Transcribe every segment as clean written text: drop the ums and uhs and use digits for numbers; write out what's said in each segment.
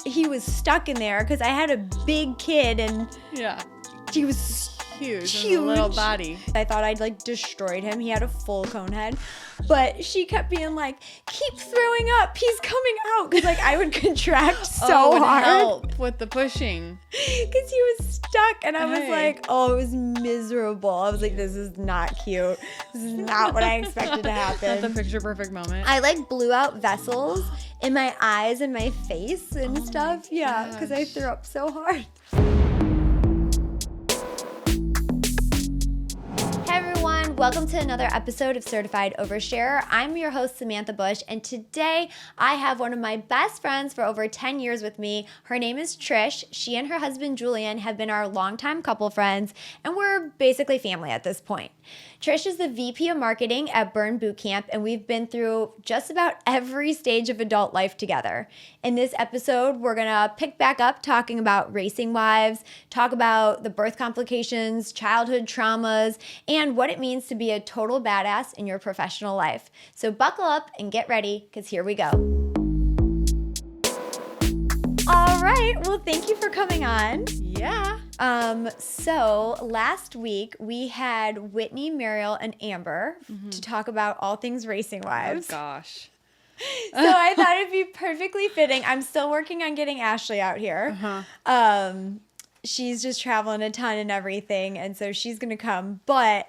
he was stuck in there because I had a big kid and he was huge. A little body. I thought I'd like destroyed him. He had a full cone head, but she kept being like, keep throwing up, he's coming out, because like I would contract so hard help with the pushing because he was stuck, and I was like, oh, it was miserable. I was like, this is not cute, this is not what I expected to happen. Not the picture perfect moment. I like blew out vessels in my eyes and my face and stuff, because I threw up so hard. Welcome to another episode of Certified Oversharer. I'm your host, Samantha Busch, and today I have one of my best friends for over 10 years with me. Her name is Trish. She and her husband, Julian, have been our longtime couple friends, and we're basically family at this point. Trish is the VP of Marketing at Burn Bootcamp, and we've been through just about every stage of adult life together. In this episode, we're going to pick back up talking about racing wives, talk about the birth complications, childhood traumas, and what it means to be a total badass in your professional life. So buckle up and get ready, because here we go. All right. Well, thank you for coming on. Yeah. So last week we had Whitney, Mariel, and Amber to talk about all things racing wives. Oh, gosh. So I thought it'd be perfectly fitting. I'm still working on getting Ashley out here. She's just traveling a ton and everything, and so she's going to come. But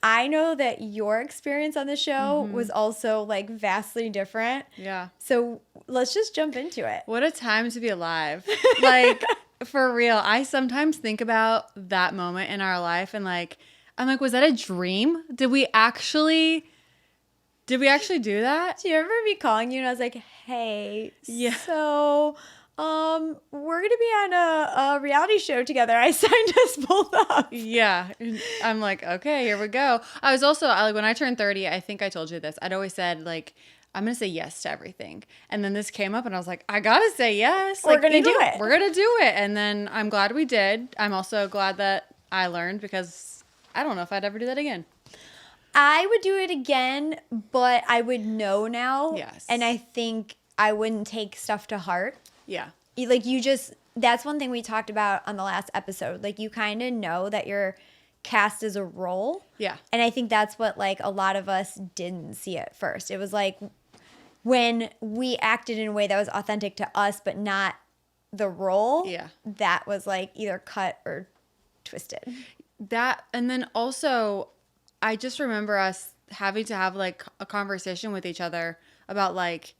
I know that your experience on the show was also like vastly different. Yeah. So let's just jump into it. What a time to be alive. Like, for real, I sometimes think about that moment in our life and like, I'm like, was that a dream? Did we actually do that? Do you remember me calling you and I was like, hey, so we're going to be on a reality show together. I signed us both up. Yeah. I'm like, okay, here we go. I was also, like, when I turned 30, I think I told you this. I'd always said, like, I'm going to say yes to everything. And then this came up and I was like, I got to say yes. We're going to do it. We're going to do it. And then I'm glad we did. I'm also glad that I learned, because I don't know if I'd ever do that again. I would do it again, but I would know now. Yes. And I think I wouldn't take stuff to heart. Yeah. Like, that's one thing we talked about on the last episode. Like, you kind of know that you're cast as a role. Yeah. And I think that's what, like, a lot of us didn't see at first. It was like when we acted in a way that was authentic to us, but not the role. Yeah. That was, like, either cut or twisted. That, and then also, I just remember us having to have, like, a conversation with each other about, like,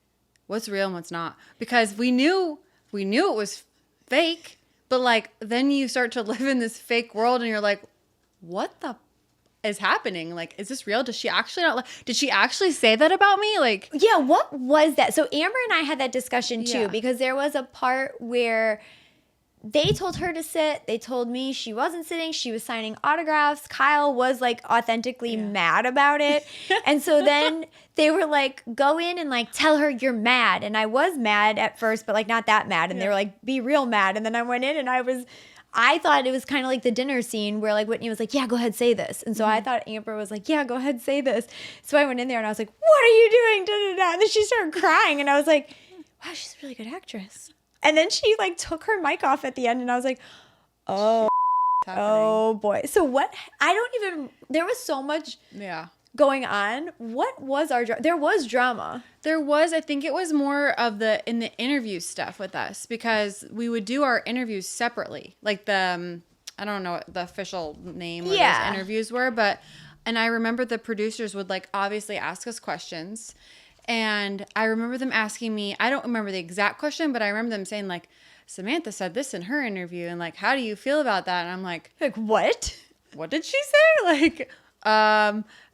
what's real and what's not. Because we knew it was fake, but, like, then you start to live in this fake world and you're like, what the is happening? Like, is this real? Does she actually not, did she actually say that about me? Like, yeah, what was that? So Amber and I had that discussion too, because there was a part where they told her to sit. They told me she wasn't sitting. She was signing autographs. Kyle was, like, authentically mad about it. And so then they were like, go in and, like, tell her you're mad. And I was mad at first, but, like, not that mad. And they were like, be real mad. And then I went in and I thought it was kind of like the dinner scene where, like, Whitney was like, yeah, go ahead, say this. And so I thought Amber was like, yeah, go ahead, say this. So I went in there and I was like, what are you doing? Da, da, da. And then she started crying and I was like, wow, she's a really good actress. And then she, like, took her mic off at the end and I was like, oh boy. So there was so much going on. What was our drama? There was drama. There was, I think it was more of in the interview stuff with us, because we would do our interviews separately. Like I don't know what the official name of those interviews were, and I remember the producers would, like, obviously ask us questions. And I remember them asking me, I don't remember the exact question, but I remember them saying, like, Samantha said this in her interview, and, like, how do you feel about that? And I'm like, what? What did she say? Like,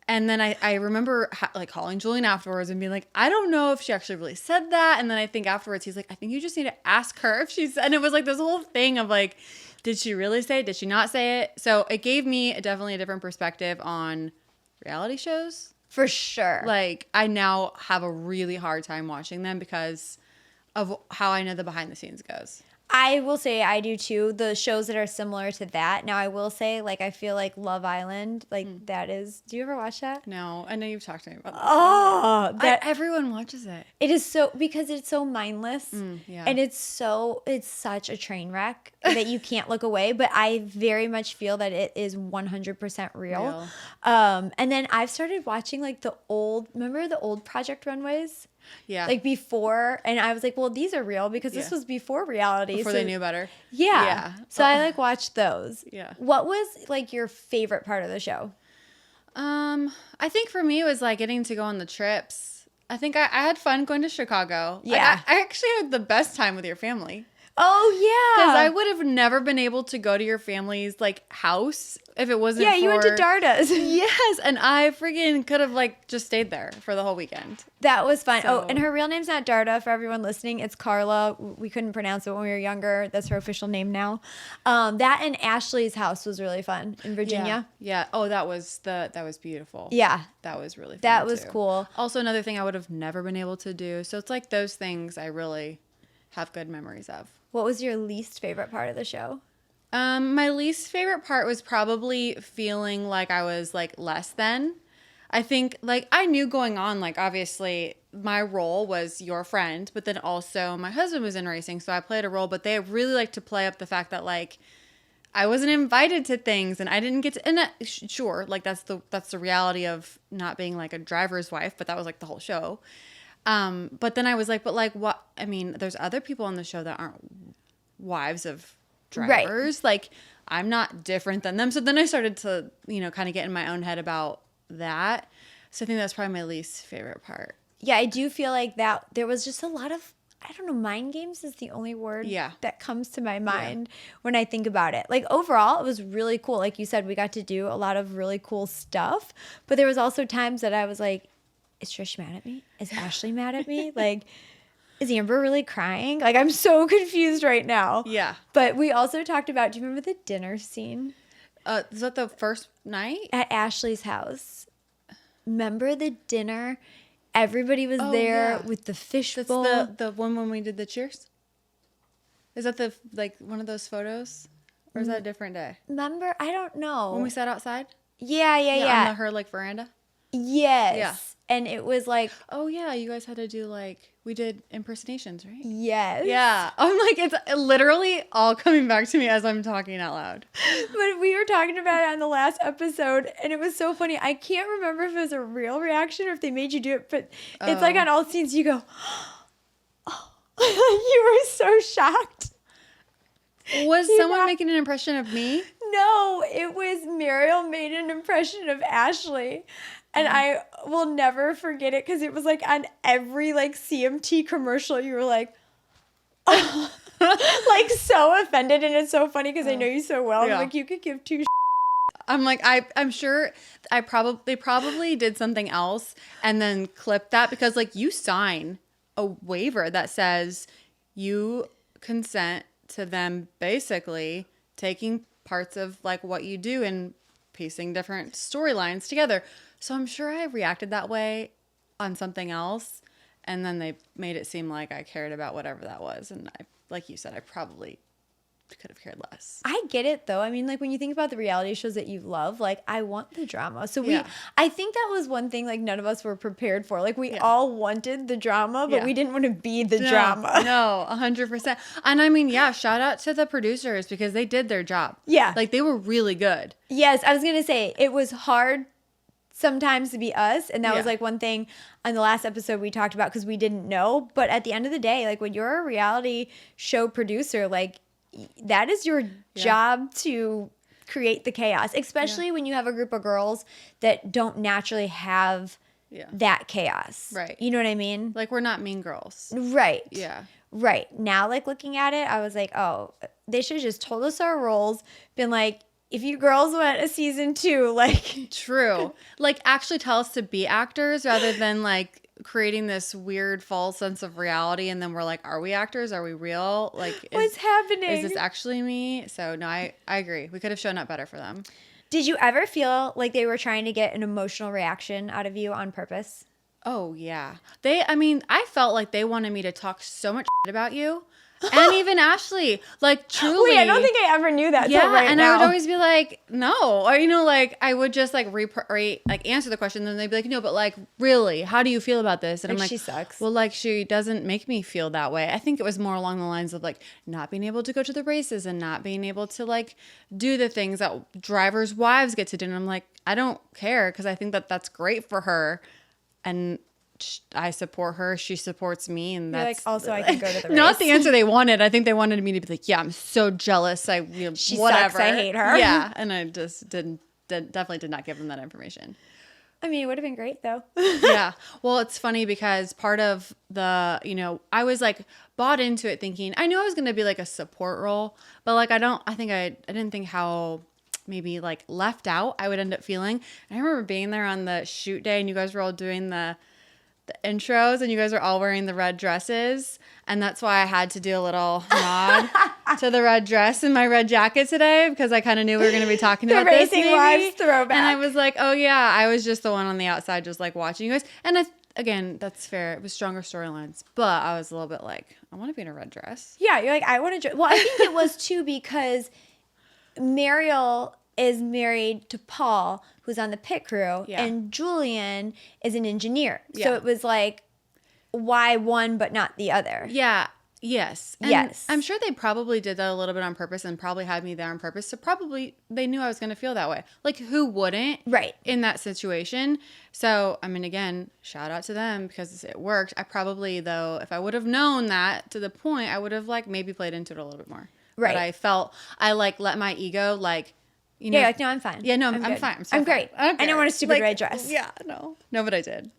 and then I remember like calling Julian afterwards and being like, I don't know if she actually really said that. And then I think afterwards he's like, I think you just need to ask her if she's, and it was like this whole thing of like, did she really say it? Did she not say it? So it gave me definitely a different perspective on reality shows. For sure. Like, I now have a really hard time watching them because of how I know the behind the scenes goes. I will say I do too. The shows that are similar to that. Now I will say, like, I feel like Love Island, like that is. Do you ever watch that? No, I know you've talked to me about this. Oh, everyone watches it. It is so, because it's so mindless, Yeah. and it's such a train wreck that you can't look away. But I very much feel that it is 100% real. And then I've started watching like remember the old Project Runways? Yeah. Like before, and I was like, well, these are real because this was before reality. Before they knew better. Yeah. So I like watched those. Yeah. What was like your favorite part of the show? I think for me it was like getting to go on the trips. I think I had fun going to Chicago. Yeah. Like, I actually had the best time with your family. Oh, yeah. Because I would have never been able to go to your family's like house if it wasn't you went to Darda's. Yes, and I freaking could have like just stayed there for the whole weekend. That was fun. So, oh, and her real name's not Darda for everyone listening. It's Carla. We couldn't pronounce it when we were younger. That's her official name now. That and Ashley's house was really fun in Virginia. Yeah. Oh, that was beautiful. Yeah. That was really fun. That was cool. Also, another thing I would have never been able to do. So it's like those things I really have good memories of. What was your least favorite part of the show? My least favorite part was probably feeling like I was like less than. I think like I knew going on, like obviously my role was your friend, but then also my husband was in racing, so I played a role, but they really like to play up the fact that like I wasn't invited to things and I didn't get to, and sure, like that's the reality of not being like a driver's wife, but that was like the whole show. But then I was like, but like what, I mean, there's other people on the show that aren't wives of drivers. Right. Like I'm not different than them. So then I started to, kind of get in my own head about that. So I think that's probably my least favorite part. Yeah. I do feel like that there was just a lot of, I don't know, mind games is the only word that comes to my mind when I think about it. Like overall, it was really cool. Like you said, we got to do a lot of really cool stuff, but there was also times that I was like, is Trish mad at me? Is Ashley mad at me? Like, is Amber really crying? Like, I'm so confused right now. Yeah. But we also talked about, do you remember the dinner scene? Is that the first night? At Ashley's house. Remember the dinner? Everybody was there with the fishbowl. That's the one when we did the cheers? Is that one of those photos? Or is that a different day? Remember? I don't know. When we sat outside? Yeah. On her veranda? Yes. Yeah. And it was like, oh yeah, you guys had to do we did impersonations, right? Yes. Yeah. I'm like, it's literally all coming back to me as I'm talking out loud. But we were talking about it on the last episode, and it was so funny. I can't remember if it was a real reaction or if they made you do it, but it's like on all scenes you go, oh. You were so shocked. Was someone making an impression of me? No, it was Mariel made an impression of Ashley. And I will never forget it because it was like on every CMT commercial, you were like, like so offended. And it's so funny because I know you so well. Yeah. I'm like, you could give two I'm like, I'm sure they probably did something else and then clipped that because you sign a waiver that says you consent to them basically taking parts of what you do and piecing different storylines together. So I'm sure I reacted that way on something else, and then they made it seem like I cared about whatever that was. And like you said, I probably could have cared less. I get it though. I mean, when you think about the reality shows that you love, I want the drama. So I think that was one thing none of us were prepared for. We all wanted the drama, but we didn't want to be the drama. No, 100%. And I mean, shout out to the producers because they did their job. Yeah. They were really good. Yes, I was going to say it was hard sometimes to be us, and that was one thing on the last episode we talked about because we didn't know. But at the end of the day, when you're a reality show producer, that is your job to create the chaos, especially when you have a group of girls that don't naturally have that chaos. Right. You know what I mean? We're not mean girls. Right. Yeah. Right. Now, looking at it, I was like, oh, they should have just told us our roles, been like, if you girls want a season 2, True. Actually tell us to be actors rather than creating this weird false sense of reality, and then we're like, are we actors? Are we real? What's happening? Is this actually me? So no, I agree. We could have shown up better for them. Did you ever feel like they were trying to get an emotional reaction out of you on purpose? Oh, yeah. I felt like they wanted me to talk so much shit about you. And even Ashley, like, truly. Wait, I don't think I ever knew that. Yeah, right and now. I would always be like, no. Or, like, I would just, like, answer the question, and then they'd be like, no, but, like, really, how do you feel about this? And I'm like, she sucks. Well, like, she doesn't make me feel that way. I think it was more along the lines of, like, not being able to go to the races and not being able to, like, do the things that drivers' wives get to do. And I'm like, I don't care, because I think that that's great for her. And I support her. She supports me, and You're that's like, also I can go to the race. Not the answer they wanted. I think they wanted me to be like, yeah, I'm so jealous. She whatever. sucks. I hate her. Yeah, and I just definitely did not give them that information. I mean, it would have been great though. Yeah. Well, it's funny because part of the, I was like bought into it thinking I knew I was going to be like a support role, but like I didn't think how maybe like left out I would end up feeling. And I remember being there on the shoot day, and you guys were all doing the intros, and you guys are all wearing the red dresses, and that's why I had to do a little nod to the red dress and my red jacket today, because I kind of knew we were going to be talking about this Racing Wives throwback. And I was like, oh yeah, I was just the one on the outside just like watching you guys. And again, that's fair, it was stronger storylines, but I was a little bit like, I want to be in a red dress. Yeah, you're like, I want to. Well, I think it was too because Mariel is married to Paul, who's on the pit crew, and Julian is an engineer. Yeah. So it was like, why one but not the other? Yeah. Yes. And yes. I'm sure they probably did that a little bit on purpose and probably had me there on purpose. So probably they knew I was going to feel that way. Like, who wouldn't? Right. In that situation. So, I mean, again, shout out to them because it worked. I probably, though, if I would have known that to the point, I would have like maybe played into it a little bit more. Right. But I felt I like let my ego like, yeah, like, no, I'm fine. Yeah, no, I'm fine. I'm great. I don't want a stupid red dress. Yeah, no, but I did.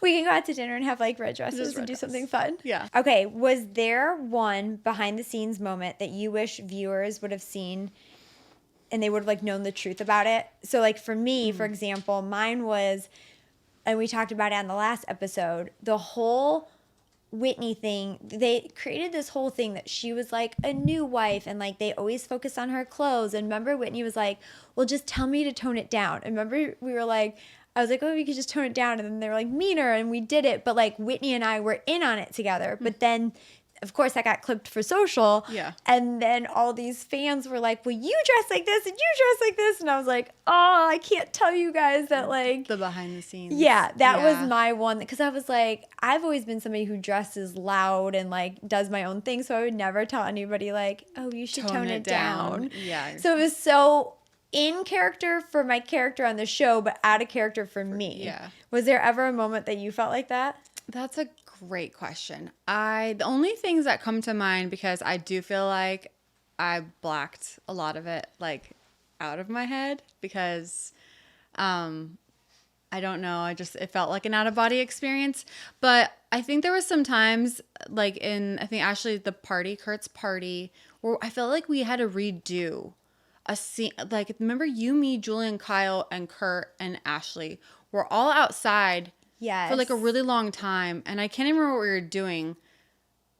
We can go out to dinner and have like red dresses and do something fun. Yeah. Okay, was there one behind the scenes moment that you wish viewers would have seen and they would have like known the truth about it? So like for me, for example, mine was, and we talked about it on the last episode, the whole Whitney thing. They created this whole thing that she was like a new wife, and like they always focus on her clothes. And remember Whitney was like, well, just tell me to tone it down. And remember we were like, I was like, oh, we could just tone it down. And then they were like meaner, and we did it. But like Whitney and I were in on it together. But then of course that got clipped for social. Yeah. And then all these fans were like, well, you dress like this and you dress like this. And I was like, oh, I can't tell you guys that like. The behind the scenes. Yeah, that was my one. Because I was like, I've always been somebody who dresses loud and like does my own thing. So I would never tell anybody like, oh, you should tone it down. Yeah. So it was so in character for my character on the show, but out of character for me. Yeah. Was there ever a moment that you felt like that? That's a great question. The only things that come to mind, because I do feel like I blacked a lot of it like out of my head because I don't know, it felt like an out of body experience. But I think there was some times like I think actually Kurt's party, where I felt like we had to redo a scene. Like, remember you, me, Julian, Kyle, and Kurt and Ashley were all outside. Yes. For like a really long time. And I can't even remember what we were doing.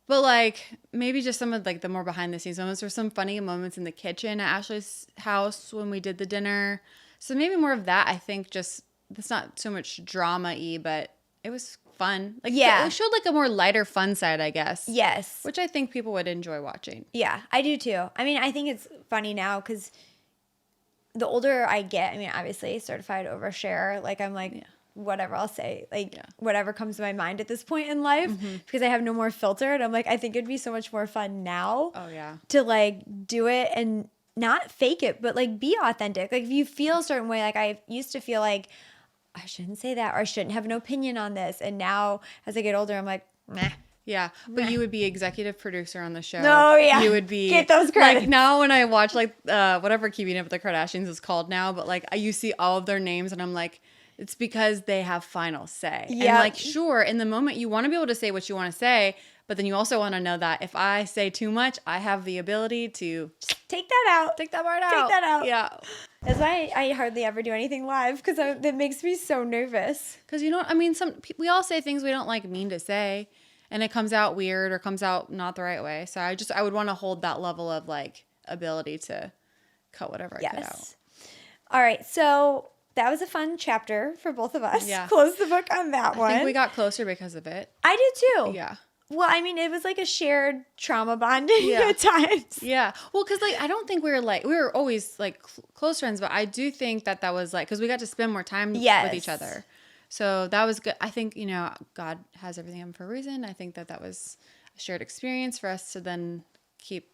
But like maybe just some of like the more behind the scenes moments. There were some funny moments in the kitchen at Ashley's house when we did the dinner. So maybe more of that. I think just it's not so much drama-y, but it was fun. Like, yeah. It showed like a more lighter fun side, I guess. Yes. Which I think people would enjoy watching. Yeah, I do too. I mean, I think it's funny now because the older I get, I mean, obviously certified oversharer, like I'm like, whatever I'll say, like whatever comes to my mind at this point in life, because I have no more filter. And I'm like, I think it'd be so much more fun now to like do it and not fake it, but like be authentic. Like if you feel a certain way, like I used to feel like I shouldn't say that or I shouldn't have an opinion on this. And now as I get older, I'm like, meh. Yeah, but you would be executive producer on the show. Oh, yeah. You would be. Get those credits. Like now when I watch like whatever Keeping Up with the Kardashians is called now, but like you see all of their names and I'm like, it's because they have final say. Yeah. And like, sure, in the moment you want to be able to say what you want to say, but then you also want to know that if I say too much, I have the ability to take that out. Take that part out. Take that out. Yeah. That's why I hardly ever do anything live because that makes me so nervous. Because you know, I mean, we all say things we don't like mean to say, and it comes out weird or comes out not the right way. So I would want to hold that level of like ability to cut whatever I cut out. All right, so that was a fun chapter for both of us. Yeah. Close the book on that one. I think we got closer because of it. I did too. Yeah. Well, I mean, it was like a shared trauma bonding at times. Yeah. Well, because like, I don't think we were always like close friends, but I do think that was like, because we got to spend more time with each other. So that was good. I think, you know, God has everything for a reason. I think that was a shared experience for us to then keep.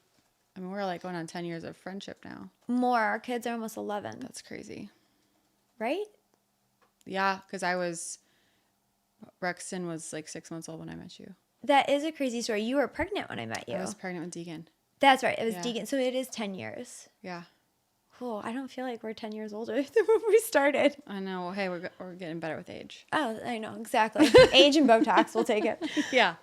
I mean, we're like going on 10 years of friendship now. More. Our kids are almost 11. That's crazy. Right? Yeah, because Rexton was like 6 months old when I met you. That is a crazy story. You were pregnant when I met you. I was pregnant with Deegan. That's right. It was Deegan. So it is 10 years. Yeah. Cool. I don't feel like we're 10 years older than when we started. I know. Well, hey, we're getting better with age. Oh, I know. Exactly. Age and Botox. We'll take it. Yeah.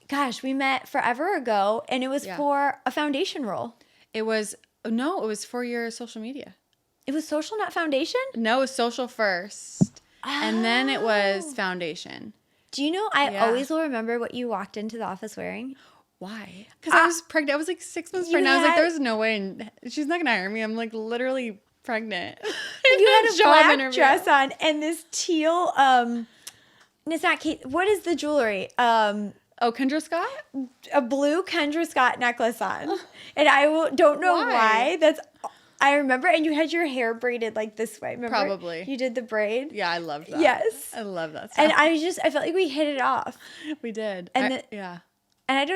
Gosh, we met forever ago, and it was for a foundation role. It was for your social media. It was social, not foundation? No, it was social first. And then it was foundation. Do you know, I always will remember what you walked into the office wearing. Why? Because I was pregnant. I was like 6 months pregnant. I was like, there's no way. She's not going to hire me. I'm like literally pregnant. You had a black dress on and this teal, and it's not Kate. What is the jewelry? Kendra Scott? A blue Kendra Scott necklace on. And I don't know why. I remember, and you had your hair braided like this way. Remember? Probably. You did the braid. Yeah, I loved that. Yes. I love that stuff. And I felt like we hit it off. We did. And yeah. And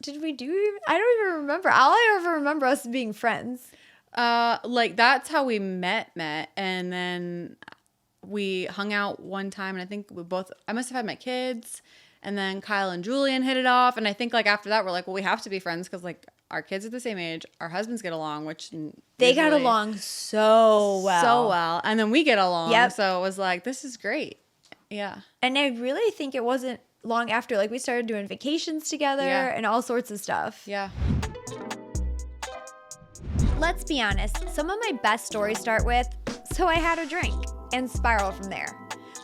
did we do? I don't even remember. All I ever remember us being friends. Like that's how we met, and then we hung out one time, and I think I must have had my kids, and then Kyle and Julian hit it off, and I think like after that we're like, well, we have to be friends because like our kids are the same age, our husbands get along, which they got along so well, and then we get along. Yep. So it was like, this is great. Yeah. And I really think it wasn't long after, like we started doing vacations together and all sorts of stuff. Yeah. Let's be honest, some of my best stories start with, so I had a drink, and spiral from there.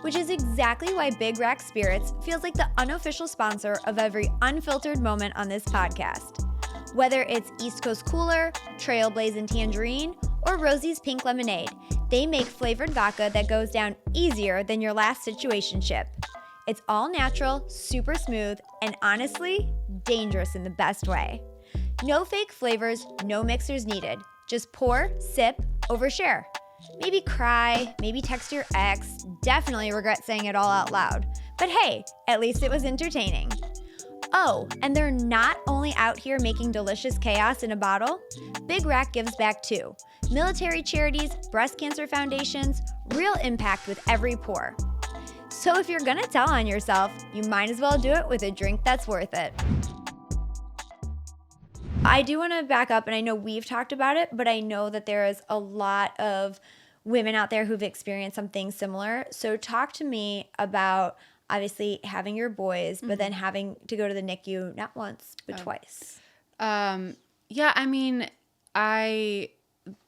Which is exactly why Big Rack Spirits feels like the unofficial sponsor of every unfiltered moment on this podcast. Whether it's East Coast Cooler, Trailblazing Tangerine, or Rosie's Pink Lemonade, they make flavored vodka that goes down easier than your last situationship. It's all natural, super smooth, and honestly, dangerous in the best way. No fake flavors, no mixers needed. Just pour, sip, overshare. Maybe cry, maybe text your ex, definitely regret saying it all out loud. But hey, at least it was entertaining. Oh, and they're not only out here making delicious chaos in a bottle, Big Rack gives back too. Military charities, breast cancer foundations, real impact with every pour. So if you're gonna tell on yourself, you might as well do it with a drink that's worth it. I do want to back up, and I know we've talked about it, but I know that there is a lot of women out there who've experienced something similar. So talk to me about obviously having your boys, but then having to go to the NICU not once, but twice. Yeah, I mean,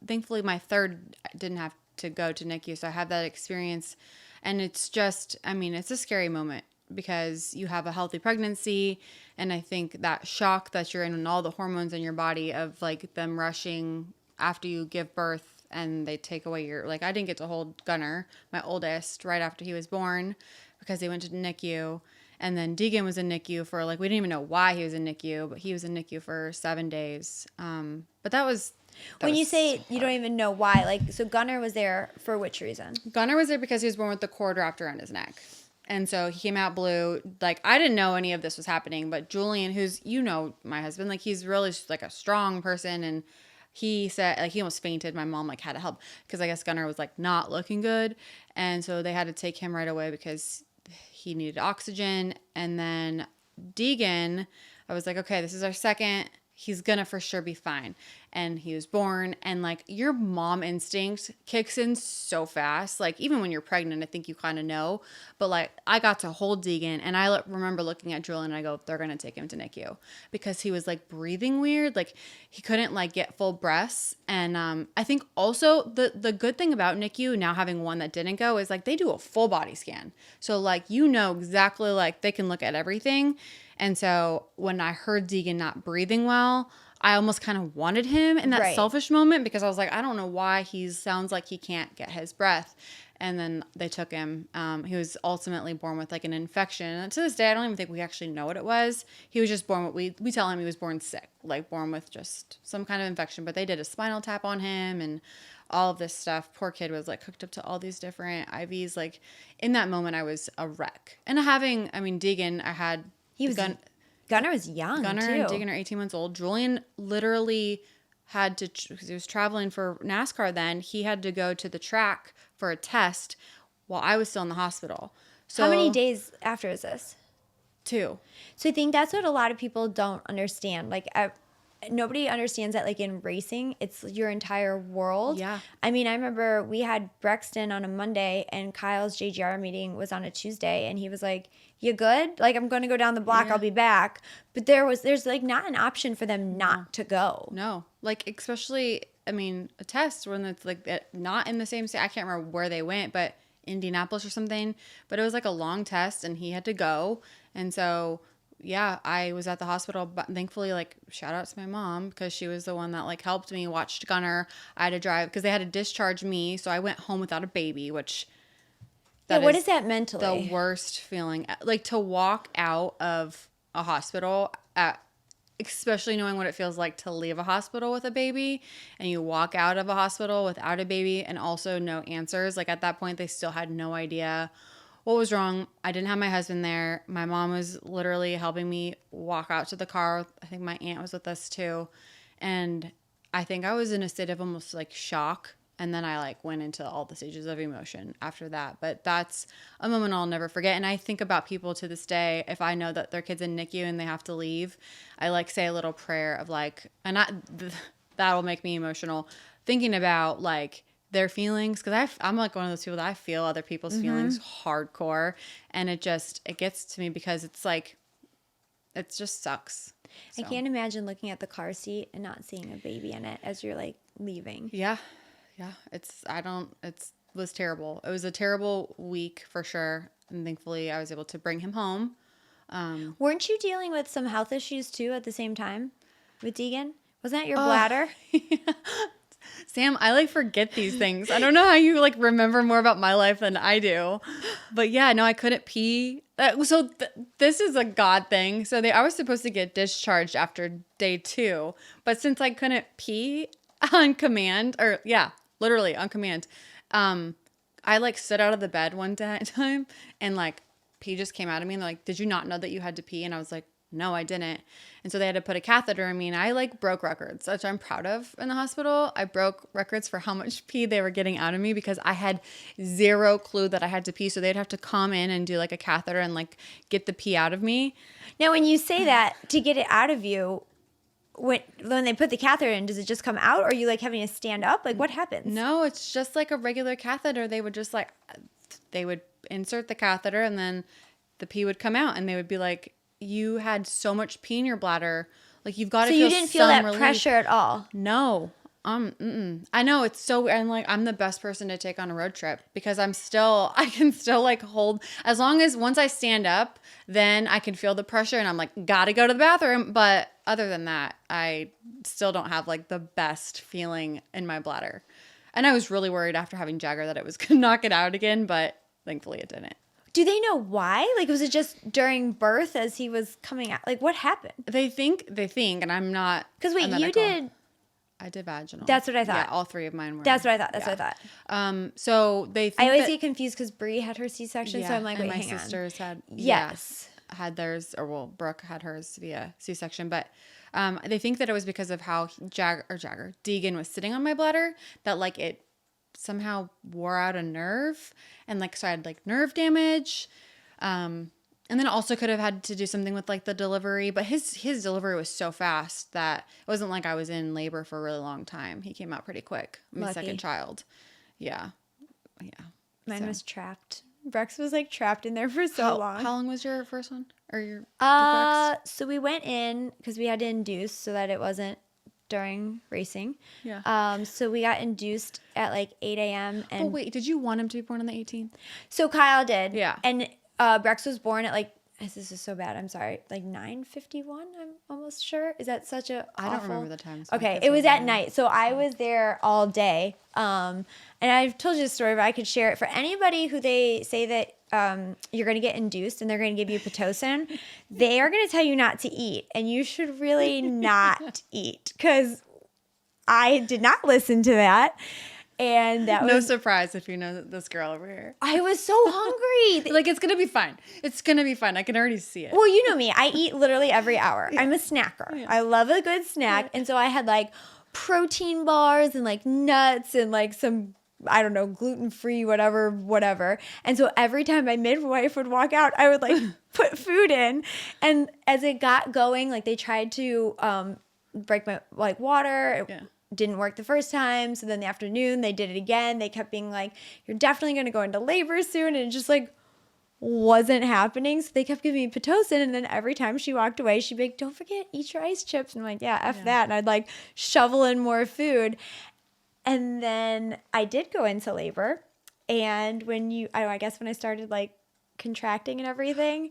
thankfully my third didn't have to go to NICU, so I had that experience. And it's just, I mean, it's a scary moment because you have a healthy pregnancy, and I think that shock that you're in and all the hormones in your body of like them rushing after you give birth and they take away like I didn't get to hold Gunnar, my oldest, right after he was born because they went to NICU. And then Deegan was in NICU for like, we didn't even know why he was in NICU, but he was in NICU for 7 days. But that was... When you say you don't even know why, like, so Gunnar was there for which reason? Gunnar was there because he was born with the cord wrapped around his neck. And so he came out blue. Like, I didn't know any of this was happening, but Julian, who's, you know, my husband, like, he's really like a strong person. And he said, like, he almost fainted. My mom, like, had to help because I guess Gunnar was, like, not looking good. And so they had to take him right away because he needed oxygen. And then Deegan, I was like, okay, this is our second. He's gonna for sure be fine. And he was born, and like your mom instinct kicks in so fast. Like even when you're pregnant, I think you kind of know. But like I got to hold Deegan, and I remember looking at Julian, and I go, they're gonna take him to NICU because he was like breathing weird, like he couldn't like get full breaths. And I think also the good thing about NICU now having one that didn't go is like they do a full body scan, so like you know exactly like they can look at everything. And so when I heard Deegan not breathing well, I almost kind of wanted him in that selfish moment because I was like, I don't know why he sounds like he can't get his breath. And then they took him. He was ultimately born with like an infection. And to this day, I don't even think we actually know what it was. He was just born with, we tell him he was born sick, like born with just some kind of infection. But they did a spinal tap on him and all of this stuff. Poor kid was like hooked up to all these different IVs. Like in that moment, I was a wreck. And Deegan, Gunnar was young, Gunnar too. and Deegan are 18 months old. Julian literally had to, because he was traveling for NASCAR then, he had to go to the track for a test while I was still in the hospital. So how many days after is this? 2. So I think that's what a lot of people don't understand. Like, nobody understands that, like, in racing, it's your entire world. Yeah. I mean, I remember we had Brexton on a Monday, and Kyle's JGR meeting was on a Tuesday, and he was like, you good? Like, I'm going to go down the block. Yeah. I'll be back. But there's, like, not an option for them not to go. No. Like, especially, a test when it's, like, not in the same state. I can't remember where they went, but Indianapolis or something. But it was, like, a long test, and he had to go. And so... yeah, I was at the hospital, but thankfully, like, shout out to my mom because she was the one that, like, helped me, watched Gunnar. I had to drive because they had to discharge me, so I went home without a baby, which what is that mentally? The worst feeling. Like, to walk out of a hospital, especially knowing what it feels like to leave a hospital with a baby, and you walk out of a hospital without a baby and also no answers. Like, at that point, they still had no idea what was wrong. I didn't have my husband there. My mom was literally helping me walk out to the car. I think my aunt was with us too. And I think I was in a state of almost like shock. And then I like went into all the stages of emotion after that. But that's a moment I'll never forget. And I think about people to this day. If I know that their kid's in NICU and they have to leave, I like say a little prayer of like, and that'll make me emotional thinking about like, their feelings, because I'm like one of those people that I feel other people's feelings hardcore, and it gets to me because it's like it just sucks. So. I can't imagine looking at the car seat and not seeing a baby in it as you're like leaving. Yeah, it was terrible. It was a terrible week for sure, and thankfully I was able to bring him home. Weren't you dealing with some health issues too at the same time with Deegan? Wasn't that your bladder? Yeah. Sam, I like forget these things. I don't know how you like remember more about my life than I do. But yeah, no, I couldn't pee. This is a God thing. So I was supposed to get discharged after day 2. But since I couldn't pee on command, literally on command, I like stood out of the bed one time and like pee just came out of me. And they're like, did you not know that you had to pee? And I was like, no, I didn't. And so they had to put a catheter in me, and I like broke records, which I'm proud of in the hospital. I broke records for how much pee they were getting out of me because I had zero clue that I had to pee. So they'd have to come in and do like a catheter and like get the pee out of me. Now, when you say that to get it out of you, when they put the catheter in, does it just come out, or are you like having to stand up? Like what happens? No, it's just like a regular catheter. They would insert the catheter and then the pee would come out, and they would be like, you had so much pee in your bladder. Like, you've got to feel some relief. So you didn't feel that pressure at all? No. I know it's so, and like, I'm the best person to take on a road trip because I can still like hold, as long as once I stand up, then I can feel the pressure and I'm like, gotta go to the bathroom. But other than that, I still don't have like the best feeling in my bladder. And I was really worried after having Jagger that it was going to knock it out again, but thankfully it didn't. Do they know why? Like, was it just during birth as he was coming out? Like, what happened? They think, and I'm not. Because wait, you did. I did vaginal. That's what I thought. Yeah, all 3 of mine were. That's what I thought. That's what I thought. So they think I always get confused because Brie had her C-section, so I'm like, wait, my hang sisters on. had theirs, Brooke had hers via C-section, but they think that it was because of how Deegan was sitting on my bladder, that like it somehow wore out a nerve, and like so I had like nerve damage, and then also could have had to do something with like the delivery, but his delivery was so fast that it wasn't like I was in labor for a really long time. He came out pretty quick. My second child. Yeah. Mine was trapped. Brex was like trapped in there for so long. How long was your first one, or your so we went in because we had to induce so that it wasn't during racing. Yeah. So we got induced at like 8 a.m. And wait, did you want him to be born on the 18th? So Kyle did. Yeah. And Brex was born at like this is so bad. I'm sorry. Like 9:51, I'm almost sure. Is that such a I don't remember the time. So okay, it was at night. So I was there all day. And I've told you the story, but I could share it for anybody who they say that you're going to get induced and they're going to give you Pitocin. They are going to tell you not to eat, and you should really not eat, because I did not listen to that. And that no was surprise if you know this girl over here. I was so hungry. Like, it's going to be fine. It's going to be fine. I can already see it. Well, you know me. I eat literally every hour. Yeah. I'm a snacker. Yeah. I love a good snack. Yeah. And so I had like protein bars and like nuts and like some, I don't know, gluten-free, whatever. And so every time my midwife would walk out, I would like put food in. And as it got going, like they tried to break my like water. Yeah. Didn't work the first time. So then the afternoon they did it again. They kept being like, you're definitely going to go into labor soon. And it just like wasn't happening. So they kept giving me Pitocin. And then every time she walked away, she'd be like, don't forget, eat your ice chips. And I'm like, yeah, F that. And I'd like shovel in more food. And then I did go into labor. And I guess when I started like contracting and everything,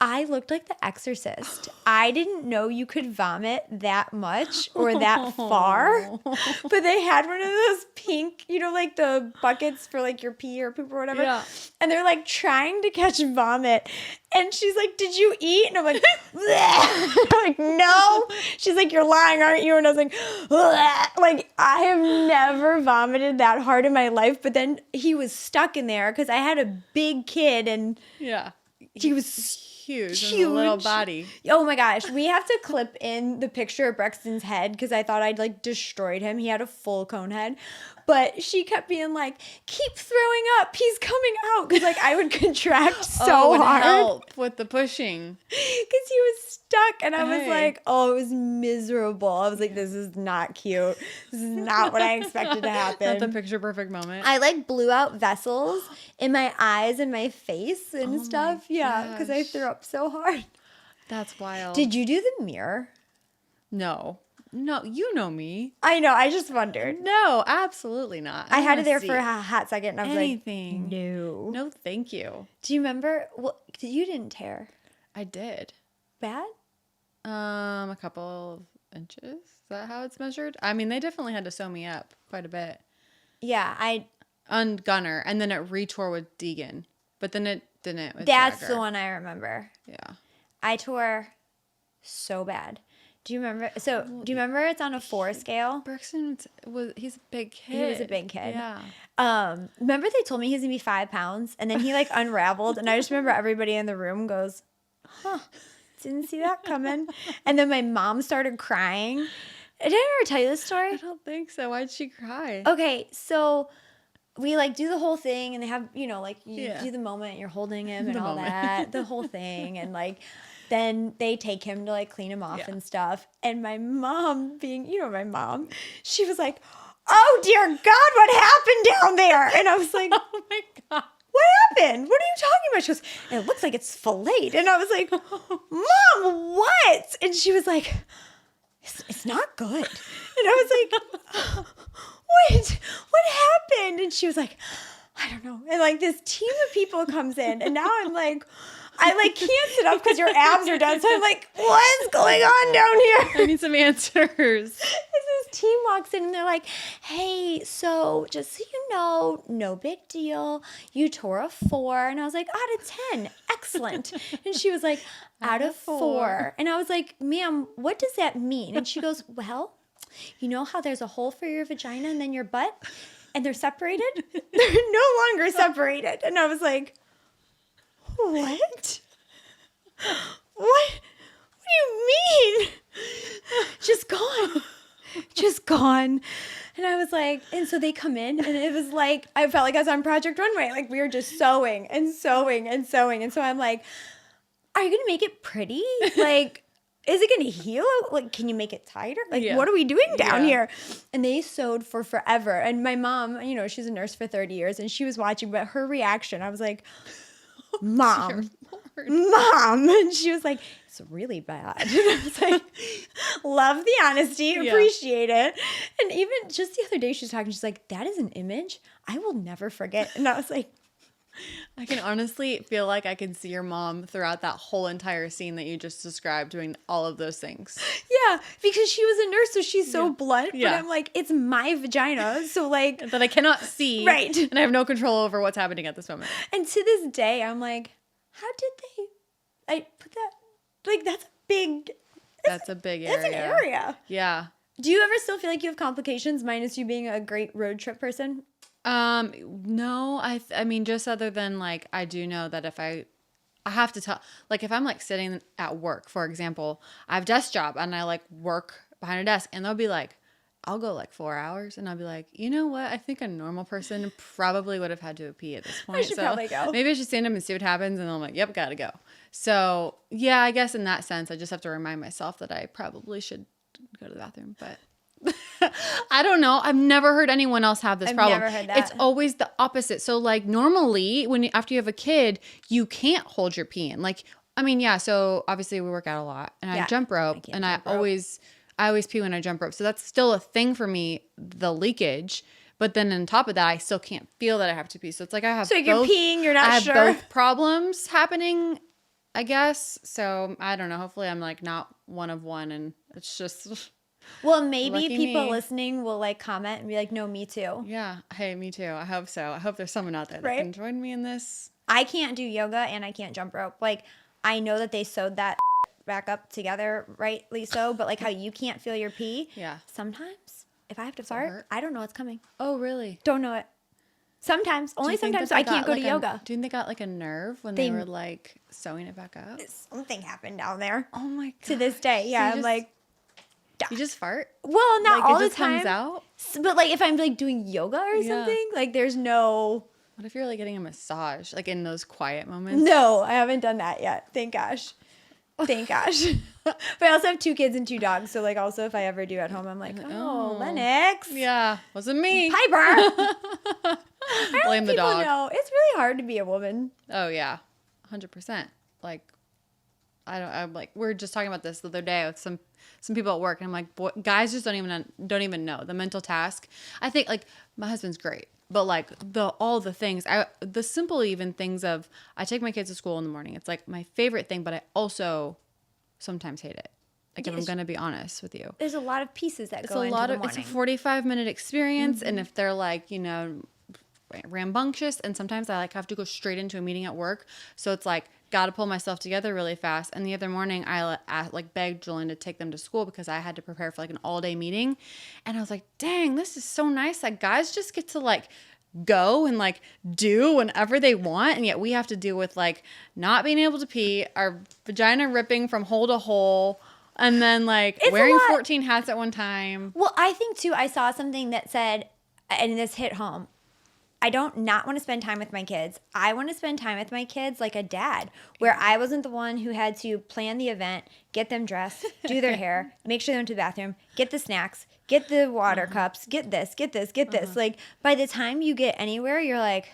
I looked like The Exorcist. I didn't know you could vomit that much or that far. But they had one of those pink, you know, like the buckets for like your pee or poop or whatever. Yeah. And they're like trying to catch vomit. And she's like, did you eat? And I'm like, I'm like, no. She's like, you're lying, aren't you? And I was like, bleh. Like, I have never vomited that hard in my life. But then he was stuck in there because I had a big kid and he was huge in the little body. Oh my gosh. We have to clip in the picture of Brexton's head because I thought I'd like destroyed him. He had a full cone head. But she kept being like, keep throwing up. He's coming out. Because like I would contract so hard. Help with the pushing. Because he was stuck. And I was like, oh, it was miserable. I was like, this is not cute. This is not what I expected to happen. Not the picture perfect moment. I like blew out vessels in my eyes and my face and stuff. Yeah, because I threw up so hard. That's wild. Did you do the mirror? No, you know me. I know. I just wondered. No, absolutely not. I had it there for a hot second, and I was like, no, thank you. Do you remember? Well, you didn't tear. I did. Bad? A couple of inches. Is that how it's measured? I mean, they definitely had to sew me up quite a bit. Yeah, on Gunner, and then it retore with Deegan, but then it didn't with That's Jagger. The one I remember. Yeah. I tore so bad. Do you remember? So, do you remember it's on a 4 scale? Braxton he's a big kid. He was a big kid. Yeah. Remember they told me he's going to be 5 pounds, and then he like unraveled, and I just remember everybody in the room goes, huh, didn't see that coming. And then my mom started crying. Did I ever tell you this story? I don't think so. Why'd she cry? Okay, so we like do the whole thing, and they have, you know, like you do the moment, you're holding him and all that, the whole thing, and like then they take him to like clean him off and stuff. And my mom, being, you know, my mom, she was like, oh dear God, what happened down there? And I was like, oh my God. What happened? What are you talking about? She goes, it looks like it's filleted. And I was like, Mom, what? And she was like, it's not good. And I was like, what happened? And she was like, I don't know. And like this team of people comes in, and now I'm like, I like can't sit up because your abs are done. So I'm like, what's going on down here? I need some answers. This team walks in and they're like, hey, so just so you know, no big deal. You tore a 4. And I was like, out of 10. Excellent. And she was like, out of 4. And I was like, ma'am, what does that mean? And she goes, well, you know how there's a hole for your vagina and then your butt? And they're separated? They're no longer separated. And I was like, what? What do you mean? Just gone. And I was like, and so they come in, and it was like, I felt like I was on Project Runway. Like we were just sewing and sewing and sewing. And so I'm like, are you going to make it pretty? Like, is it going to heal? Like, can you make it tighter? Like, what are we doing down here? And they sewed for forever. And my mom, you know, she's a nurse for 30 years, and she was watching, but her reaction, I was like, Mom. And she was like, it's really bad. And I was like, love the honesty, appreciate it. And even just the other day she was talking, she's like, that is an image I will never forget. And I was like, I can honestly feel like I can see your mom throughout that whole entire scene that you just described doing all of those things. Yeah, because she was a nurse, so she's so blunt. But I'm like, it's my vagina, so like that I cannot see, right? And I have no control over what's happening at this moment. And to this day, I'm like, how did they? I put that like that's a big. That's a big area. That's an area. Yeah. Do you ever still feel like you have complications, minus you being a great road trip person? No, I mean, just other than like, I do know that if I have to tell, like if I'm like sitting at work, for example, I have a desk job and I like work behind a desk and they'll be like, I'll go like 4 hours and I'll be like, you know what? I think a normal person probably would have had to pee at this point. I should probably go. Maybe I should stand up and see what happens. And I'm like, yep, gotta go. So yeah, I guess in that sense, I just have to remind myself that I probably should go to the bathroom, but I don't know. I've never heard anyone else have this problem. Never heard that. It's always the opposite. So like normally after you have a kid, you can't hold your pee in. Like, I mean, yeah. So obviously we work out a lot and I jump rope and I always pee when I jump rope. So that's still a thing for me, the leakage. But then on top of that, I still can't feel that I have to pee. So it's like I have you're peeing, you're not sure. I have both problems happening, I guess. So I don't know. Hopefully I'm like not one of one and it's just... Well, maybe people listening will like comment and be like, no, me too. Yeah. Hey, me too. I hope so. I hope there's someone out there that can join me in this. I can't do yoga and I can't jump rope. Like, I know that they sewed that back up together, rightly so, but like how you can't feel your pee. Yeah. Sometimes if I have to fart, I don't know what's coming. Oh, really? Don't know it. Sometimes. Only sometimes. I can't go to yoga. Do you think they got like a nerve when they were like sewing it back up? Something happened down there. Oh my God. To this day. Yeah. So I'm like. You just fart? Well, not like all it the just time. Comes out? But like if I'm like doing yoga or something, like there's no... What if you're like getting a massage, like in those quiet moments? No, I haven't done that yet. Thank gosh. Thank gosh. But I also have 2 kids and 2 dogs. So like also if I ever do at home, I'm like, oh, Lennox. Yeah, wasn't me. Piper. Blame the dog. Know. It's really hard to be a woman. Oh yeah, 100%. Like, I'm like, we were just talking about this the other day with some people at work, and I'm like, boy, guys just don't even know the mental task. I think like my husband's great, but like all the things, the simple even things of I take my kids to school in the morning. It's like my favorite thing, but I also sometimes hate it. Like if I'm gonna be honest with you, there's a lot of pieces that go into the morning. It's a 45-minute experience, and if they're like rambunctious, and sometimes I like have to go straight into a meeting at work, so it's like got to pull myself together really fast. And the other morning I like begged Julian to take them to school because I had to prepare for like an all-day meeting, and I was like, dang, this is so nice that guys just get to like go and like do whenever they want, and yet we have to deal with like not being able to pee, our vagina ripping from hole to hole, and then like wearing 14 hats at one time. Well, I think too, I saw something that said, and this hit home, I don't not want to spend time with my kids. I want to spend time with my kids like a dad, where I wasn't the one who had to plan the event, get them dressed, do their hair, make sure they went to the bathroom, get the snacks, get the water cups, get this. Like by the time you get anywhere, you're like,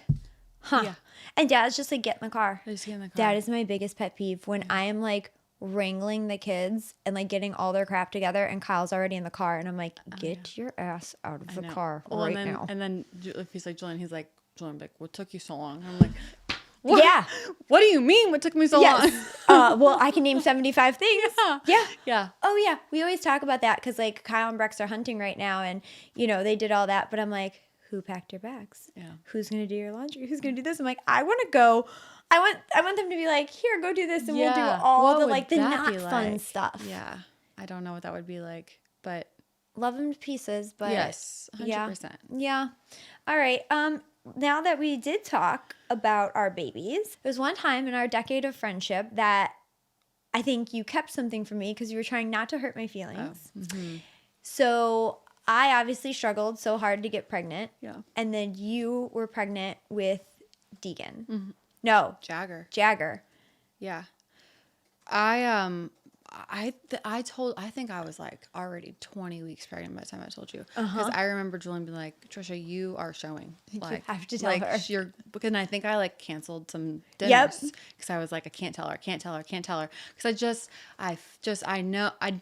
huh. Yeah. And dad's just like, get in the car. Just get in the car. That is my biggest pet peeve when I am like wrangling the kids and like getting all their crap together, and Kyle's already in the car, and I'm like, get your ass out of the car now. And then if he's like, Julian, like, what took you so long? I'm like, what? Yeah. What do you mean? What took me so long? Well, I can name 75 things. Yeah. Oh yeah. We always talk about that because like Kyle and Brex are hunting right now, and they did all that, but I'm like, who packed your bags? Yeah. Who's gonna do your laundry? Who's gonna do this? I'm like, I want to go. I want them to be like, here, go do this, and we'll do all the like the not fun stuff. Yeah. I don't know what that would be like, but love them to pieces. But yes, 100%. Yeah. All right. Now that we did talk about our babies, there was one time in our decade of friendship that I think you kept something from me because you were trying not to hurt my feelings. Oh. Mm-hmm. So I obviously struggled so hard to get pregnant. Yeah. And then you were pregnant with Deegan. Mm-hmm. No. Jagger. Yeah. I think I was like already 20 weeks pregnant by the time I told you. Because I remember Julian being like, Trisha, you are showing. Like, you have to tell her. Because I think I like canceled some dinners. Because I was like, I can't tell her. Because I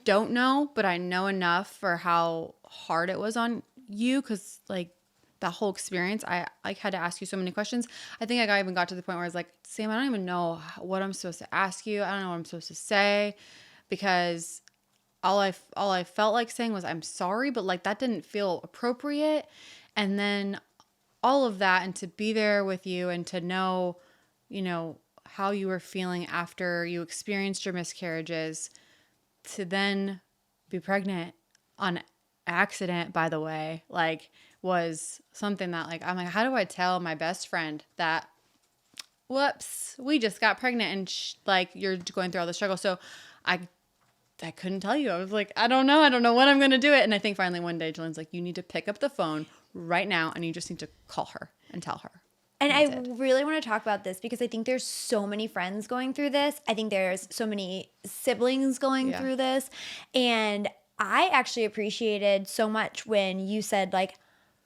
don't know, but I know enough for how hard it was on you. Because like that whole experience, I like had to ask you so many questions. I think I even got to the point where I was like, Sam, I don't even know what I'm supposed to ask you. I don't know what I'm supposed to say, because all I felt like saying was, I'm sorry, but like that didn't feel appropriate. And then all of that, and to be there with you and to know, you know, how you were feeling after you experienced your miscarriages, to then be pregnant on accident, by the way, like, was something that, like, I'm like, how do I tell my best friend that, whoops, we just got pregnant and like, you're going through all the struggle. So I couldn't tell you. I was like, I don't know when I'm going to do it. And I think finally one day Julian's like, you need to pick up the phone right now and you just need to call her and tell her. And I really want to talk about this because I think there's so many friends going through this. I think there's so many siblings going through this. And I actually appreciated so much when you said, like,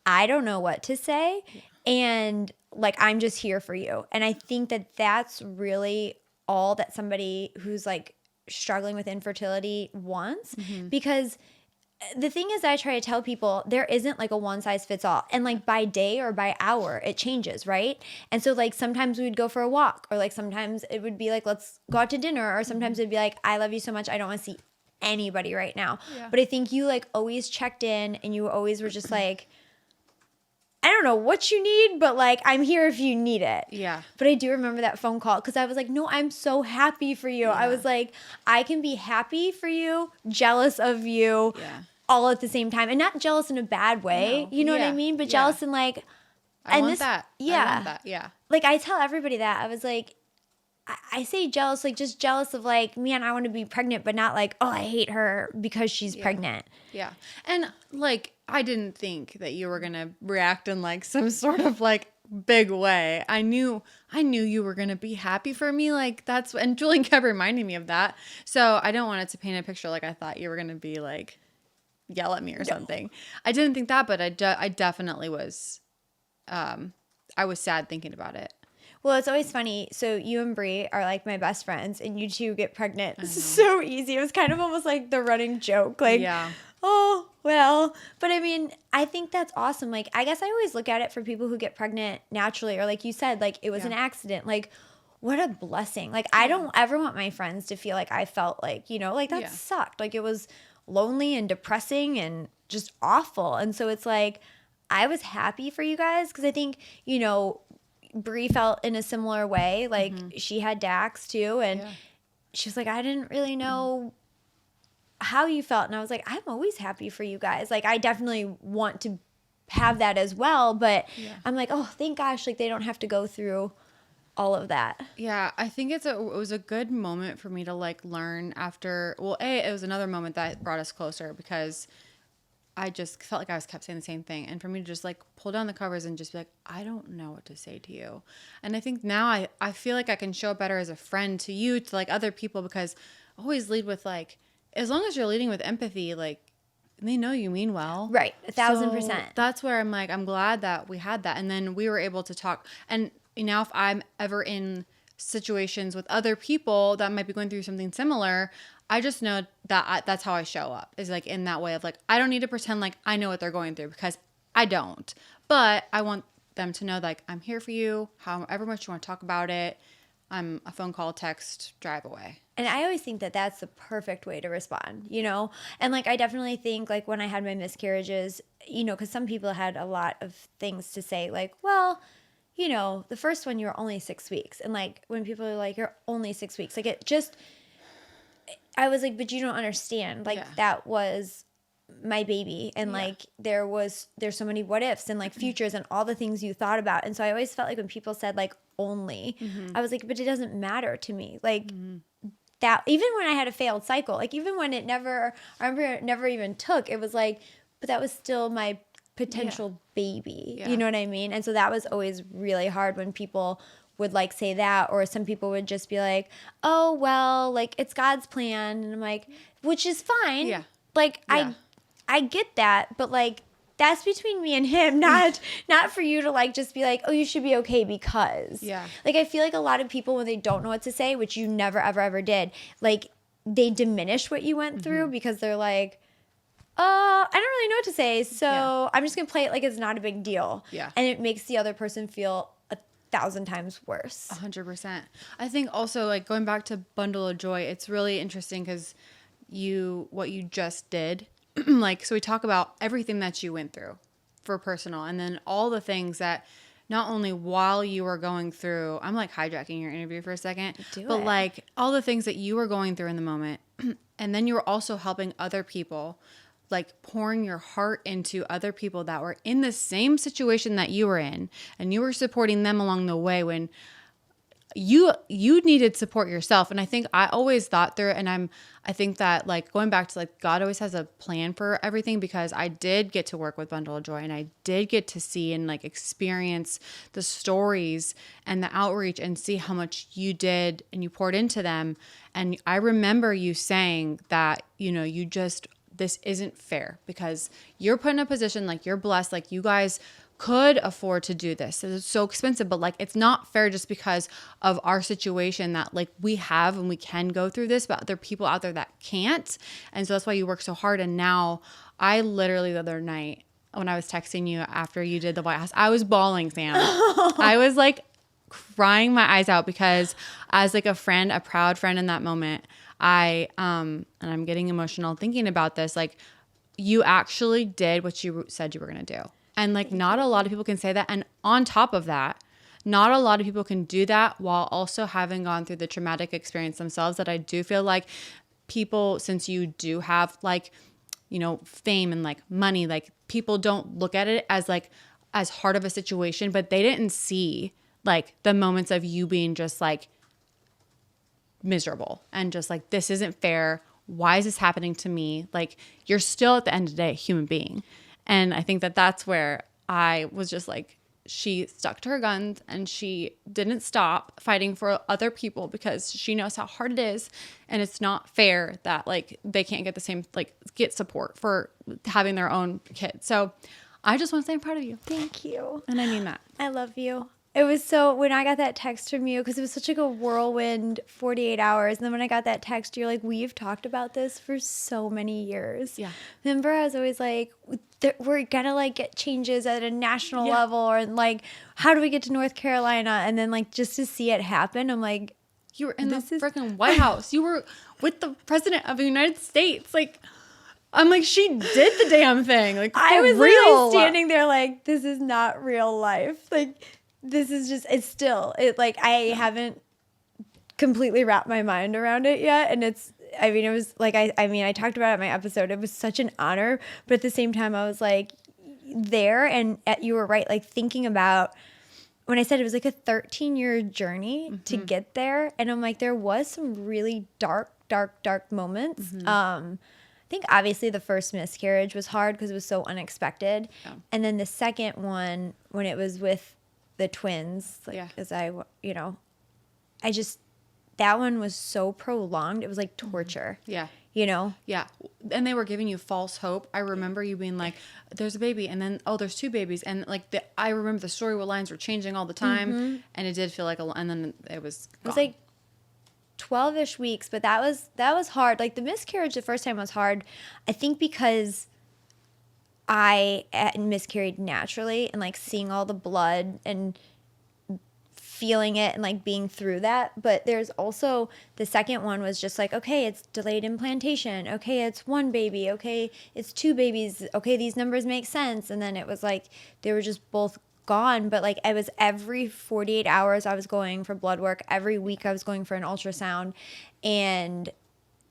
I don't know what to say. Yeah. And, like, I'm just here for you. And I think that that's really all that somebody who's, like, struggling with infertility wants. Mm-hmm. Because the thing is, I try to tell people there isn't like a one size fits all. And like by day or by hour, it changes, right? And so like sometimes we would go for a walk, or like sometimes it would be like, let's go out to dinner, or sometimes it'd be like, I love you so much, I don't want to see anybody right now. Yeah. But I think you like always checked in, and you always were just like, I don't know what you need, but like, I'm here if you need it. Yeah. But I do remember that phone call because I was like, no, I'm so happy for you. Yeah. I was like, I can be happy for you, jealous of you, all at the same time. And not jealous in a bad way. No. You know what I mean? But jealous in like, I want that. Yeah. Like I tell everybody that. I was like, I say jealous, like just jealous of like, man, I want to be pregnant, but not like, oh, I hate her because she's pregnant. Yeah. And like, I didn't think that you were going to react in like some sort of like big way. I knew you were going to be happy for me. Like that's, and Julian kept reminding me of that. So I don't want it to paint a picture like I thought you were going to be like, yell at me or something. I didn't think that, but I definitely was, I was sad thinking about it. Well, it's always funny. So you and Brie are like my best friends, and you two get pregnant so easy. It was kind of almost like the running joke. Like, oh, well. But I mean, I think that's awesome. Like, I guess I always look at it for people who get pregnant naturally, or like you said, like it was an accident. Like, what a blessing. Like, I don't ever want my friends to feel like I felt like, you know, like that sucked. Like it was lonely and depressing and just awful. And so it's like, I was happy for you guys because I think, you know, Brie felt in a similar way. Like she had Dax too. And she was like, I didn't really know how you felt. And I was like, I'm always happy for you guys. Like I definitely want to have that as well. But I'm like, oh, thank gosh, like they don't have to go through all of that. Yeah, I think it was a good moment for me to like learn after. Well, it was another moment that brought us closer because I just felt like I kept saying the same thing. And for me to just like pull down the covers and just be like, I don't know what to say to you. And I think now I feel like I can show up better as a friend to you, to like other people, because I always lead with like, as long as you're leading with empathy, like they know you mean well. Right. 1,000%. So that's where I'm like, I'm glad that we had that. And then we were able to talk. And now if I'm ever in situations with other people that might be going through something similar, I just know that that's how I show up, is like in that way of like, I don't need to pretend like I know what they're going through because I don't. But I want them to know like I'm here for you, however much you want to talk about it. I'm a phone call, text, drive away. And I always think that that's the perfect way to respond, you know? And like, I definitely think like when I had my miscarriages, you know, because some people had a lot of things to say like, well, you know, the first one, you were only 6 weeks. And like, when people are like, you're only 6 weeks, like it just, I was like, but you don't understand. Like that was my baby. And like, there's so many what ifs and like futures and all the things you thought about. And so I always felt like when people said like only, I was like, but it doesn't matter to me. Like that, even when I had a failed cycle, like even when it never, I remember it never even took, it was like, but that was still my potential baby. You know what I mean? And so that was always really hard when people would like say that, or some people would just be like, oh, well, like it's God's plan. And I'm like, which is fine. Yeah. Like I get that, but like that's between me and him, not for you to like just be like, oh, you should be okay because. Yeah. Like I feel like a lot of people when they don't know what to say, which you never ever ever did, like they diminish what you went through because they're like, I don't really know what to say. So I'm just going to play it like it's not a big deal. Yeah. And it makes the other person feel 1,000 times worse. 100%. I think also, like, going back to Bundle of Joy, it's really interesting because what you just did, like, so we talk about everything that you went through for personal, and then all the things that not only while you were going through, I'm like hijacking your interview for a second, but like all the things that you were going through in the moment. And then you were also helping other people, like pouring your heart into other people that were in the same situation that you were in, and you were supporting them along the way when you needed support yourself. And I think I always thought through, and I think that, like, going back to, like, God always has a plan for everything, because I did get to work with Bundle of Joy, and I did get to see and, like, experience the stories and the outreach and see how much you did and you poured into them. And I remember you saying that, you know, this isn't fair because you're put in a position, like, you're blessed, like, you guys could afford to do this. It's so expensive, but, like, it's not fair just because of our situation that, like, we have and we can go through this, but there are people out there that can't. And so that's why you work so hard. And now I literally the other night when I was texting you after you did the White House, I was bawling, Sam. I was like crying my eyes out because as like a friend, a proud friend in that moment, and I'm getting emotional thinking about this, like, you actually did what you said you were going to do. And, like, not a lot of people can say that. And on top of that, not a lot of people can do that while also having gone through the traumatic experience themselves. That I do feel like people, since you do have, like, you know, fame and, like, money, like, people don't look at it as, like, as hard of a situation, but they didn't see, like, the moments of you being just, like, miserable and just, like, this isn't fair. Why is this happening to me? Like, you're still at the end of the day a human being. And I think that that's where I was just like, she stuck to her guns and she didn't stop fighting for other people because she knows how hard it is. And it's not fair that, like, they can't get the same, like, get support for having their own kids. So I just want to say I'm proud of you. Thank you. And I mean that. I love you. It was so, when I got that text from you, because it was such like a whirlwind 48 hours. And then when I got that text, you're like, we've talked about this for so many years. Yeah. Remember, I was always like, we're going to, like, get changes at a national level, or, like, how do we get to North Carolina? And then, like, just to see it happen, I'm like, you were in the freaking White House. You were with the president of the United States. Like, I'm like, she did the damn thing. Like, I was really standing there like, this is not real life. Like, this is just, like, I haven't completely wrapped my mind around it yet. And it was like, I talked about it in my episode. It was such an honor. But at the same time, I was like there, and you were right. Like, thinking about when I said it was like a 13-year journey to get there. And I'm like, there was some really dark moments. I think obviously the first miscarriage was hard because it was so unexpected. Yeah. And then the second one, when it was with the twins, like, that one was so prolonged. It was like torture. Yeah. You know? Yeah. And they were giving you false hope. I remember you being like, there's a baby, and then, oh, there's two babies. And, like, I remember the story lines were changing all the time. And it did feel like and then it was gone. It was like 12-ish weeks, but that was hard. Like, the miscarriage the first time was hard, I think, because I miscarried naturally, and, like, seeing all the blood and feeling it and, like, being through that. But there's also the second one was just like, okay, it's delayed implantation. Okay, it's one baby. Okay, it's two babies. Okay, these numbers make sense. And then it was like they were just both gone. But, like, it was every 48 hours I was going for blood work. Every week I was going for an ultrasound. And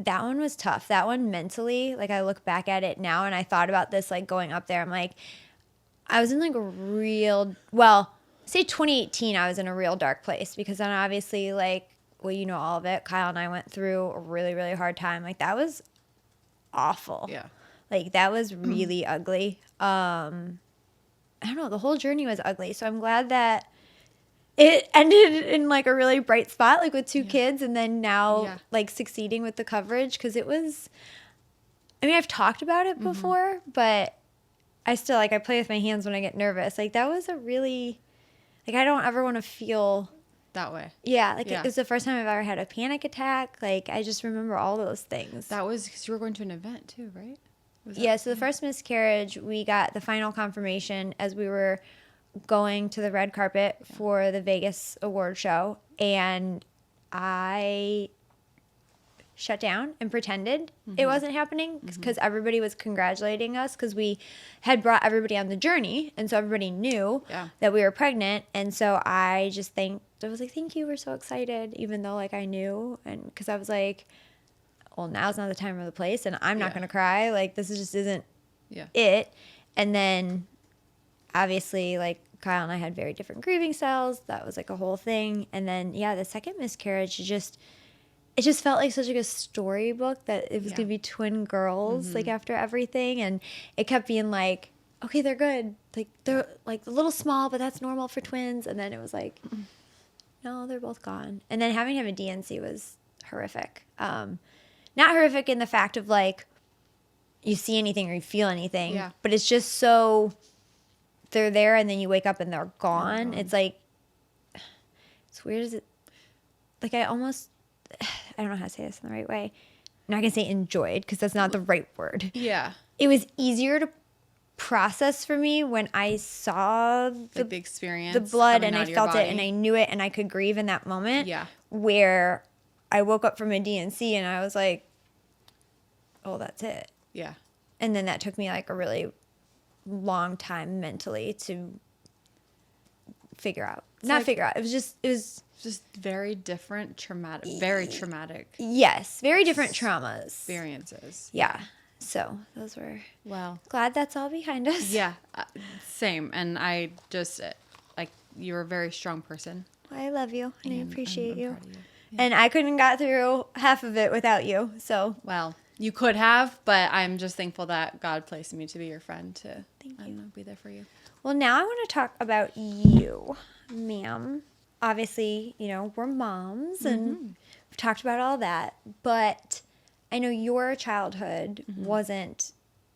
that one was tough. That one mentally, like, I look back at it now and I thought about this, like, going up there. I'm like, I was in, like, say 2018, I was in a real dark place, because then obviously, like, well, you know, all of it. Kyle and I went through a really, really hard time. Like, that was awful. Yeah. Like, that was really ugly. I don't know. The whole journey was ugly. So I'm glad that it ended in, like, a really bright spot, like, with two kids, and then now, like, succeeding with the coverage, because it was, I mean, I've talked about it before, but I still, like, I play with my hands when I get nervous. Like, that was a really, like, I don't ever want to feel that way. Yeah, like, it was the first time I've ever had a panic attack. Like, I just remember all those things. That was because you were going to an event too, right? Yeah, so the first miscarriage, we got the final confirmation as we were going to the red carpet for the Vegas award show, and I shut down and pretended it wasn't happening because everybody was congratulating us because we had brought everybody on the journey, and so everybody knew that we were pregnant. And so I just I was like, thank you, we're so excited, even though like I knew, and because I was like, well, now's not the time or the place, and I'm not gonna cry, like this just isn't it. And then obviously like Kyle and I had very different grieving styles. That was like a whole thing. And then the second miscarriage, it just felt like such like a storybook that it was gonna be twin girls like after everything, and it kept being like, okay, they're good, like they're like a little small, but that's normal for twins. And then it was like, no, they're both gone. And then having him a DNC was horrific. Not horrific in the fact of like you see anything or you feel anything, but it's just so they're there and then you wake up and they're gone. It's like, it's weird. Is it like I don't know how to say this in the right way. I'm not gonna say enjoyed because that's not the right word. Yeah, it was easier to process for me when I saw the experience, the blood, and I felt it and I knew it and I could grieve in that moment. Yeah, where I woke up from a DNC and I was like, oh, that's it. Yeah. And then that took me like a really long time mentally to figure out. It was just very different, very traumatic. Yes, very different traumas. Experiences. Yeah. So those were, glad that's all behind us. Yeah, same. And I just, like, you're a very strong person. Well, I love you and I appreciate you. Proud of you. Yeah. And I couldn't got through half of it without you. So, well, you could have, but I'm just thankful that God placed me to be your friend to be there for you. Well, now I want to talk about you, ma'am. Obviously, we're moms and we've talked about all that, but I know your childhood wasn't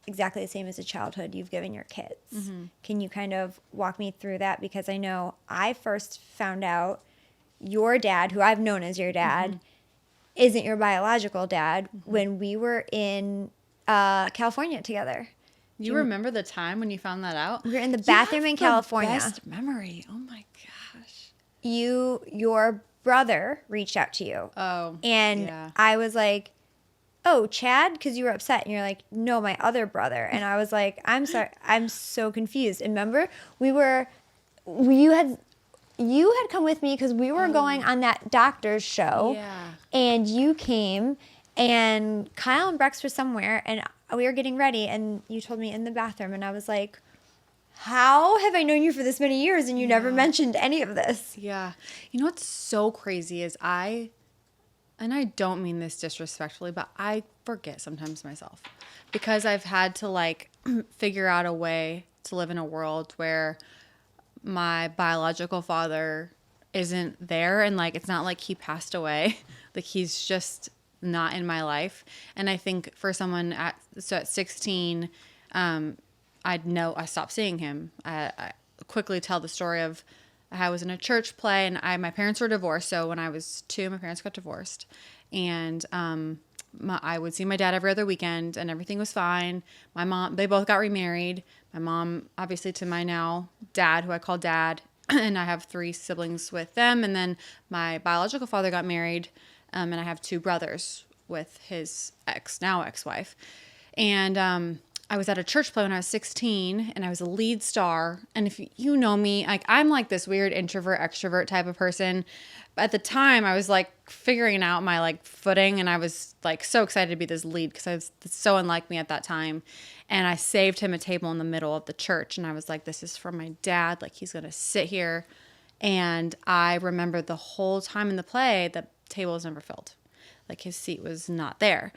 exactly the same as the childhood you've given your kids. Can you kind of walk me through that? Because I know I first found out your dad, who I've known as your dad, isn't your biological dad when we were in California together. You remember the time when you found that out? We were in the bathroom in California. Best memory. Oh my gosh. Your brother reached out to you. Oh. And I was like, oh, Chad? Because you were upset. And you're like, no, my other brother. And I was like, I'm sorry. I'm so confused. And remember, you had come with me because we were going on that doctor's show. Yeah. And you came, and Kyle and Brex were somewhere, and we were getting ready, and you told me in the bathroom, and I was like, how have I known you for this many years, and you never mentioned any of this? Yeah. You know what's so crazy is and I don't mean this disrespectfully, but I forget sometimes myself because I've had to like figure out a way to live in a world where my biological father isn't there, and like it's not like he passed away, like he's just not in my life. And I think for someone at 16, I stopped seeing him. I quickly tell the story of I was in a church play, and my parents were divorced. So when I was 2, my parents got divorced, and I would see my dad every other weekend, and everything was fine. My mom, they both got remarried. My mom, obviously, to my now dad, who I call dad, and I have 3 siblings with them. And then my biological father got married, and I have 2 brothers with his now ex-wife. And I was at a church play when I was 16, and I was a lead star. And if you know me, like I'm like this weird introvert, extrovert type of person. But at the time, I was like figuring out my like footing, and I was like so excited to be this lead because I was so unlike me at that time. And I saved him a table in the middle of the church, and I was like, this is for my dad. Like he's gonna sit here. And I remember the whole time in the play, the table was never filled. Like his seat was not there.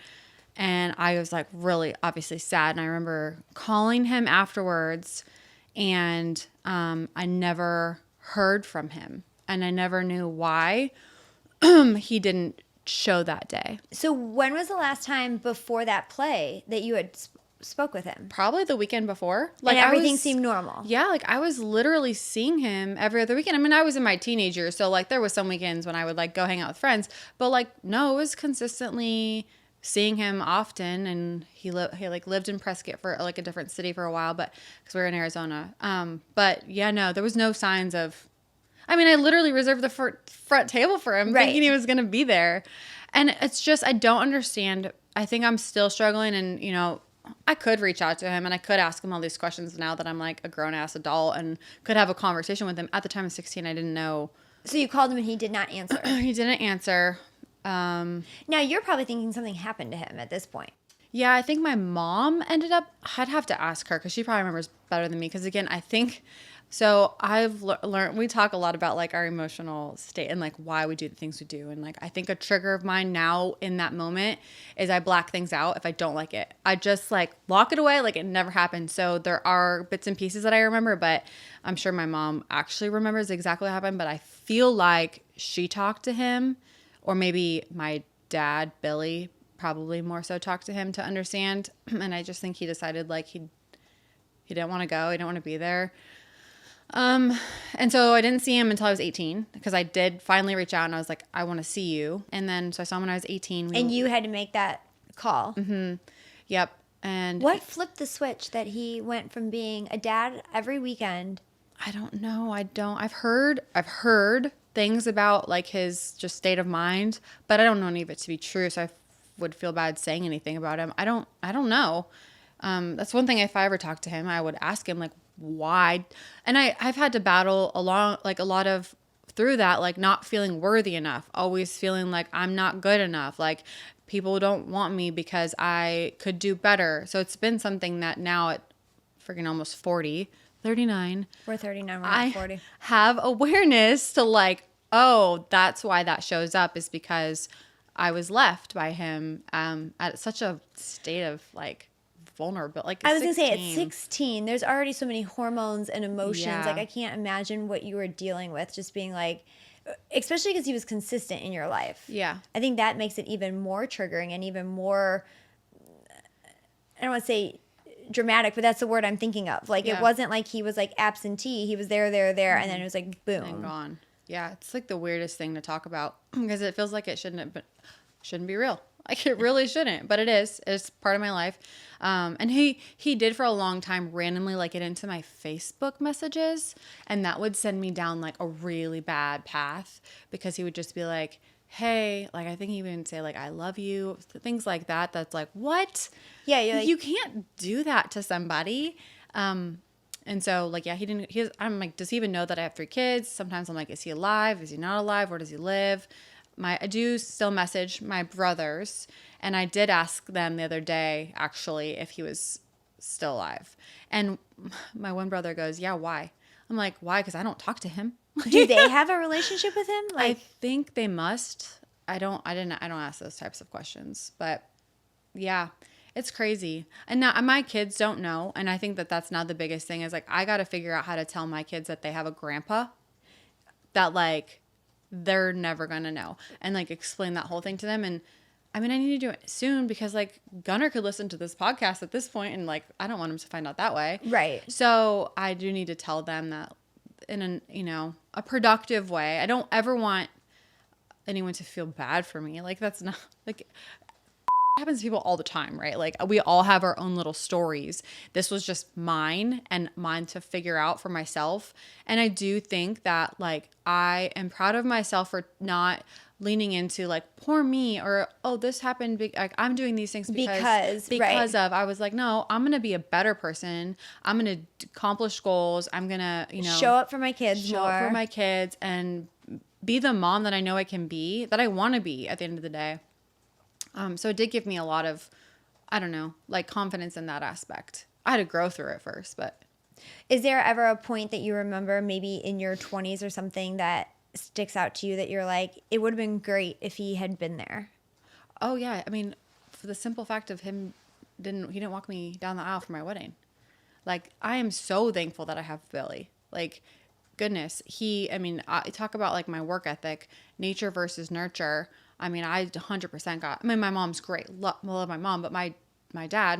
And I was like really obviously sad. And I remember calling him afterwards, and I never heard from him. And I never knew why he didn't show that day. So when was the last time before that play that you had spoke with him? Probably the weekend before. Like and everything seemed normal. Yeah, like I was literally seeing him every other weekend. I mean, I was in my teenage years, so like there was some weekends when I would like go hang out with friends. But like, no, it was consistently seeing him often, and he like lived in Prescott for like a different city for a while, but because we were in Arizona. But yeah, no, there was no signs of. I mean, I literally reserved the front table for him, thinking he was going to be there, and it's just I don't understand. I think I'm still struggling, and you know, I could reach out to him and I could ask him all these questions now that I'm like a grown ass adult and could have a conversation with him. At the time of 16, I didn't know. So you called him and he did not answer. He didn't answer. Now you're probably thinking something happened to him at this point. Yeah, I think my mom ended up, I'd have to ask her because she probably remembers better than me. Because again, I think, so I've learned, we talk a lot about like our emotional state and like why we do the things we do. And like, I think a trigger of mine now in that moment is I black things out if I don't like it. I just like lock it away like it never happened. So there are bits and pieces that I remember, but I'm sure my mom actually remembers exactly what happened. But I feel like she talked to him, or maybe my dad, Billy, probably more so talked to him to understand. And I just think he decided like he didn't want to go. He didn't want to be there. And so I didn't see him until I was 18 because I did finally reach out and I was like, I want to see you. And then, so I saw him when I was 18. And you had to make that call. Mm-hmm. Yep. And what flipped the switch that he went from being a dad every weekend? I don't know. I've heard things about like his just state of mind, but I don't know any of it to be true. So I would feel bad saying anything about him. I don't know. That's one thing. If I ever talked to him, I would ask him like, why? And I've had to battle along like a lot of through that, like not feeling worthy enough, always feeling like I'm not good enough. Like people don't want me because I could do better. So it's been something that now at freaking almost 40, 39. We're 39, we're not 40. I have awareness to like, oh, that's why that shows up is because I was left by him at such a state of like vulnerable. Like I was going to say at 16, there's already so many hormones and emotions. Yeah. Like I can't imagine what you were dealing with just being like, especially because he was consistent in your life. Yeah. I think that makes it even more triggering and even more, I don't want to say dramatic, but that's the word I'm thinking of. Like it wasn't like he was like absentee. He was there, mm-hmm. And then it was like boom. And gone. Yeah, it's like the weirdest thing to talk about because it feels like it shouldn't be real. Like it really shouldn't, but it is. It's part of my life. And he did for a long time randomly like get into my Facebook messages, and that would send me down like a really bad path because he would just be like, hey, like I think he even say like I love you, things like that. That's like, what? Yeah, you're like, you can't do that to somebody. And so like, yeah, I'm like, does he even know that I have 3 kids? Sometimes I'm like, is he alive? Is he not alive? Where does he live? I do still message my brothers, and I did ask them the other day, actually, if he was still alive. And my one brother goes, yeah, why? I'm like, why? Because I don't talk to him. Do they have a relationship with him? Like, I think they must. I don't ask those types of questions, but yeah, it's crazy. And now my kids don't know. And I think that that's not the biggest thing is like, I got to figure out how to tell my kids that they have a grandpa that like, they're never going to know, and like explain that whole thing to them. And I mean, I need to do it soon because like Gunnar could listen to this podcast at this point and like, I don't want him to find out that way. Right. So I do need to tell them that in a productive way. I don't ever want anyone to feel bad for me. Like that's not like happens to people all the time, right? Like we all have our own little stories. This was just mine to figure out for myself. And I do think that like I am proud of myself for not leaning into like poor me or oh this happened like I'm doing these things because right. of I was like no, I'm gonna be a better person. I'm gonna accomplish goals. I'm gonna show up for my kids and be the mom that I know I can be, that I want to be at the end of the day. So it did give me a lot of, I don't know, like confidence in that aspect. I had to grow through it first, but. Is there ever a point that you remember maybe in your 20s or something that sticks out to you that you're like, it would have been great if he had been there? Oh yeah. I mean, for the simple fact of he didn't walk me down the aisle for my wedding. Like I am so thankful that I have Billy. Like goodness, I talk about like my work ethic, nature versus nurture. I mean, I 100% my mom's great. Love my mom, but my dad,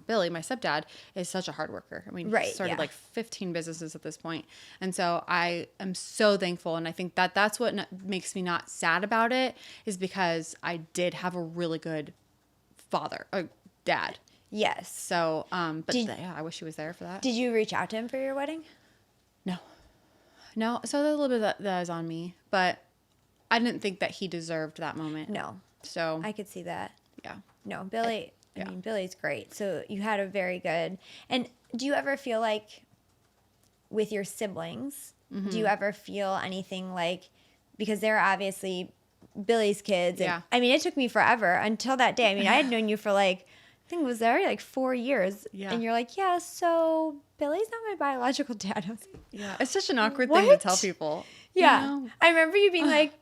Billy, my stepdad, is such a hard worker. I mean, he started like 15 businesses at this point. And so I am so thankful. And I think that's what makes me not sad about it is because I did have a really good father, dad. Yes. So, but yeah, I wish he was there for that. Did you reach out to him for your wedding? No. So there's a little bit of that was on me, but I didn't think that he deserved that moment. No. So I could see that. Yeah. No, Billy. I mean, Billy's great. So you had a very good. And do you ever feel like with your siblings? Do you ever feel anything like, because they're obviously Billy's kids. And, I mean, it took me forever until that day. I mean, I had known you for like, I think it was already like 4 years. Yeah. And you're like, yeah, so Billy's not my biological dad. I was like, yeah. It's such an awkward thing to tell people. Yeah. You know? I remember you being like,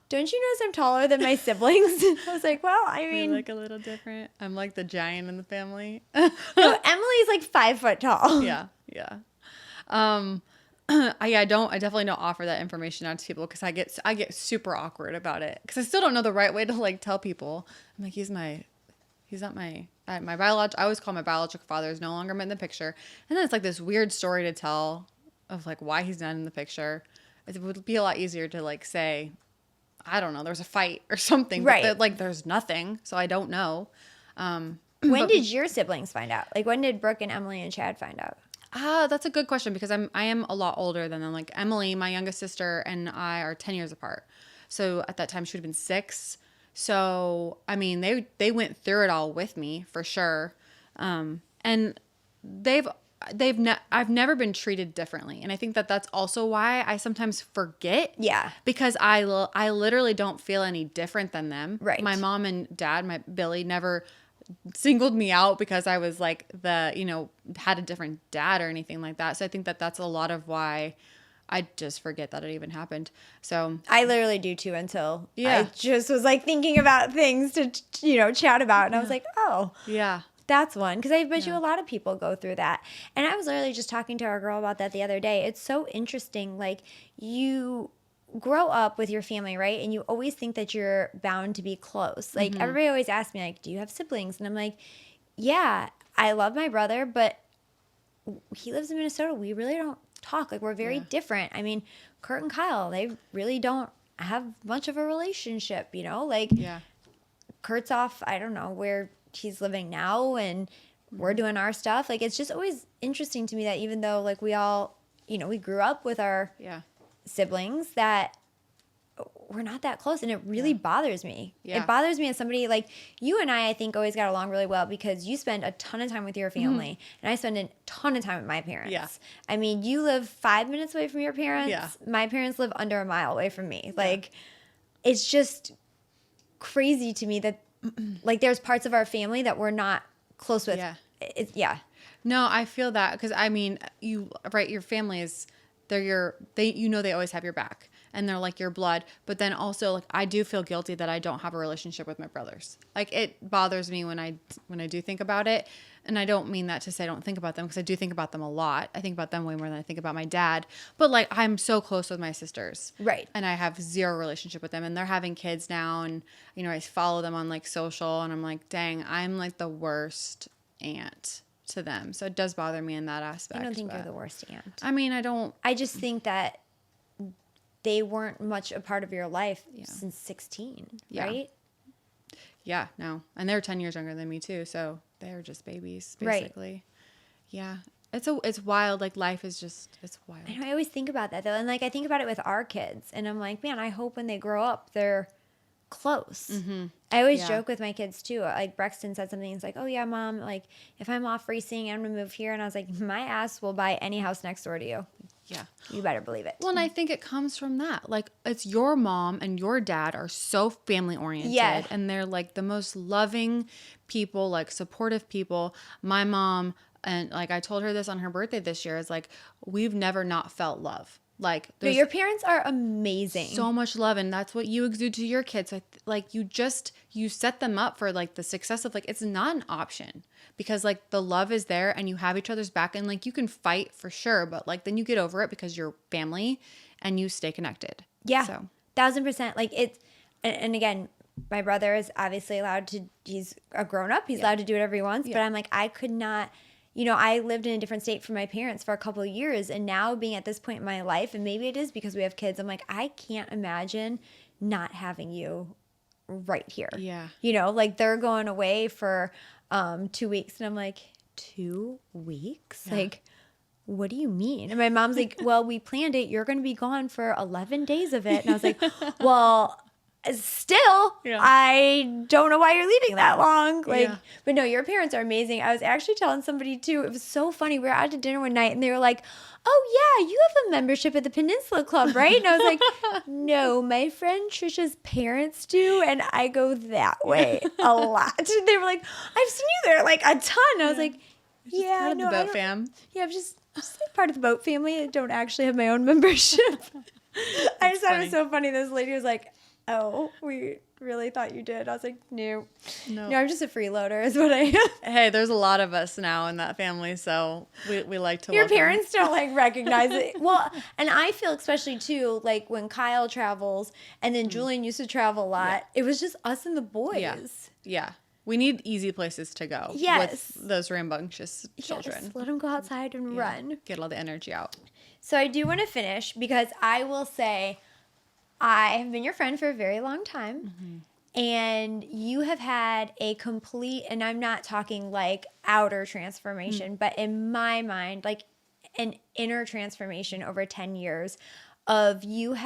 don't you notice I'm taller than my siblings? I was like, well, I mean. We're like a little different. I'm like the giant in the family. No, Emily's like 5 foot tall. Yeah. I definitely don't offer that information out to people because I get super awkward about it because I still don't know the right way to like tell people. I'm like, he's not my biological. I always call my biological father is no longer in the picture, and then it's like this weird story to tell of like why he's not in the picture. It would be a lot easier to like say, I don't know, there was a fight or something, right? But like there's nothing, so I don't know. When did your siblings find out? Like when did Brooke and Emily and Chad find out? That's a good question because I am a lot older than them. Like Emily, my youngest sister, and I are 10 years apart. So at that time she would have been 6. So I mean they went through it all with me for sure. And I've never been treated differently, and I think that that's also why I sometimes forget. Yeah, because I literally don't feel any different than them. Right. My mom and dad, my Billy, never singled me out because I was like had a different dad or anything like that. So I think that that's a lot of why I just forget that it even happened. So I literally do too until I just was like thinking about things to chat about, and I was like, oh yeah. That's one, because I bet you a lot of people go through that. And I was literally just talking to our girl about that the other day. It's so interesting. Like, you grow up with your family, right? And you always think that you're bound to be close. Like, everybody always asks me, like, do you have siblings? And I'm like, yeah, I love my brother, but he lives in Minnesota. We really don't talk. Like, we're very different. I mean, Kurt and Kyle, they really don't have much of a relationship, Like, Kurt's off, I don't know, where he's living now, and we're doing our stuff. Like, it's just always interesting to me that even though like we all, we grew up with our siblings, that we're not that close, and it really bothers me. It bothers me as somebody like you and I think always got along really well because you spend a ton of time with your family, and I spend a ton of time with my parents. I mean, you live 5 minutes away from your parents. My parents live under a mile away from me. Like, it's just crazy to me that like there's parts of our family that we're not close with. No, I feel that because I mean, your family is they always have your back, and they're like your blood. But then also, like, I do feel guilty that I don't have a relationship with my brothers. Like, it bothers me when I do think about it. And I don't mean that to say I don't think about them, because I do think about them a lot. I think about them way more than I think about my dad. But like, I'm so close with my sisters. Right. And I have zero relationship with them, and they're having kids now, and I follow them on like social, and I'm like, dang, I'm like the worst aunt to them. So it does bother me in that aspect. I don't think you're the worst aunt. I mean, I just think that they weren't much a part of your life since 16, right? Yeah, no. And they're 10 years younger than me too, so they're just babies, basically. Right. Yeah. It's wild. Like, life is just, it's wild. I always think about that, though. And, like, I think about it with our kids. And I'm like, man, I hope when they grow up, they're close. I always joke with my kids, too. Like, Brexton said something. He's like, oh, yeah, Mom, like, if I'm off racing, I'm going to move here. And I was like, my ass will buy any house next door to you. Yeah. You better believe it. Well, and I think it comes from that. Like, it's your mom and your dad are so family oriented. Yeah. And they're like the most loving people, like supportive people. My mom, and like I told her this on her birthday this year, is like, we've never not felt love. Like, there's your parents are amazing. So much love, and that's what you exude to your kids. Like you set them up for like the success of, like, it's not an option, because like the love is there and you have each other's back, and like you can fight for sure, but like then you get over it because you're family and you stay connected. Yeah. So 1000%. Like, it's, and again, my brother is obviously allowed to, he's a grown up. He's allowed to do whatever he wants, but I'm like, I could not. I lived in a different state from my parents for a couple of years, and now being at this point in my life, and maybe it is because we have kids, I'm like, I can't imagine not having you right here. Yeah. You know, like they're going away for 2 weeks. And I'm like, 2 weeks? Yeah. Like, what do you mean? And my mom's like, well, we planned it. You're going to be gone for 11 days of it. And I was like, well, still, I don't know why you're leaving that long. Like, but no, your parents are amazing. I was actually telling somebody too. It was so funny. We were out to dinner one night and they were like, oh yeah, you have a membership at the Peninsula Club, right? And I was like, no, my friend Trisha's parents do. And I go that way a lot. They were like, I've seen you there like a ton. I was like, yeah, part of the boat fam. Yeah, I'm just like part of the boat family. I don't actually have my own membership. I just thought it was so funny. This lady was like, oh, we really thought you did. I was like, no, I'm just a freeloader is what I am. Hey, there's a lot of us now in that family, so we like to Your parents don't like recognize it. Well, and I feel especially too, like when Kyle travels and then Julian used to travel a lot, it was just us and the boys. Yeah. We need easy places to go with those rambunctious children. Yes, let them go outside and run. Get all the energy out. So I do want to finish because I will say I have been your friend for a very long time. And you have had a complete, and I'm not talking like outer transformation, but in my mind, like an inner transformation over 10 years of you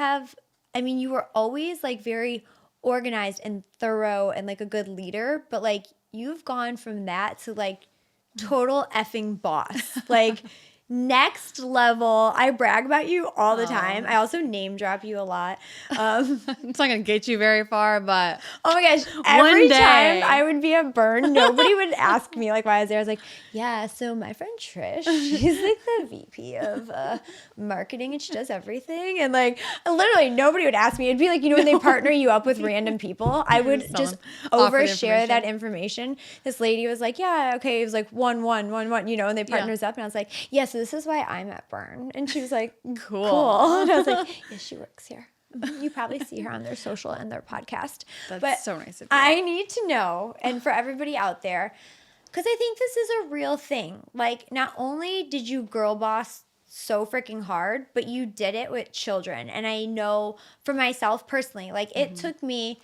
were always like very organized and thorough and like a good leader, but like you've gone from that to like total effing boss. Like next level. I brag about you all the time. I also name drop you a lot. It's not going to get you very far, but oh my gosh, every time I would be at Burn, nobody would ask me like why I was there. I was like, yeah, so my friend Trish, she's like the VP of marketing and she does everything. And like literally nobody would ask me. It'd be like, you know, when they partner you up with random people, I would just overshare that information. This lady was like, yeah, okay. It was like 1-1-1-1, you know, and they partner us up. And I was like, yes, so this is why I'm at Burn. And she was like, cool. And I was like, yes, she works here. You probably see her on their social and their podcast. That's so nice of you. I need to know, and for everybody out there, because I think this is a real thing. Like, not only did you girl boss so freaking hard, but you did it with children. And I know for myself personally, like it took me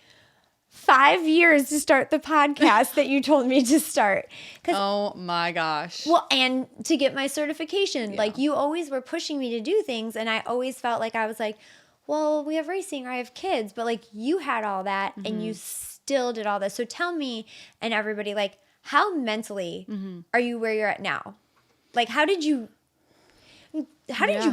5 years to start the podcast that you told me to start. Oh my gosh. Well, and to get my certification. Like you always were pushing me to do things. And I always felt like I was like, well, we have racing or I have kids. But like you had all that and you still did all this. So tell me and everybody, like how mentally are you where you're at now? Like how did you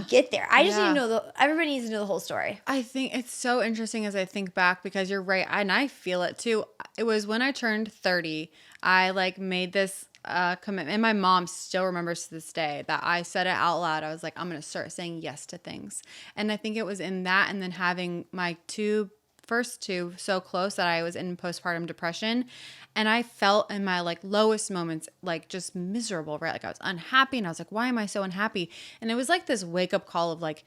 get there? I just need to know everybody needs to know the whole story. I think it's so interesting as I think back because you're right. And I feel it too. It was when I turned 30, I like made this commitment. And my mom still remembers to this day that I said it out loud. I was like, I'm going to start saying yes to things. And I think it was in that and then having my first two so close that I was in postpartum depression. And I felt in my like lowest moments, like just miserable, right? Like I was unhappy and I was like, why am I so unhappy? And it was like this wake up call of like,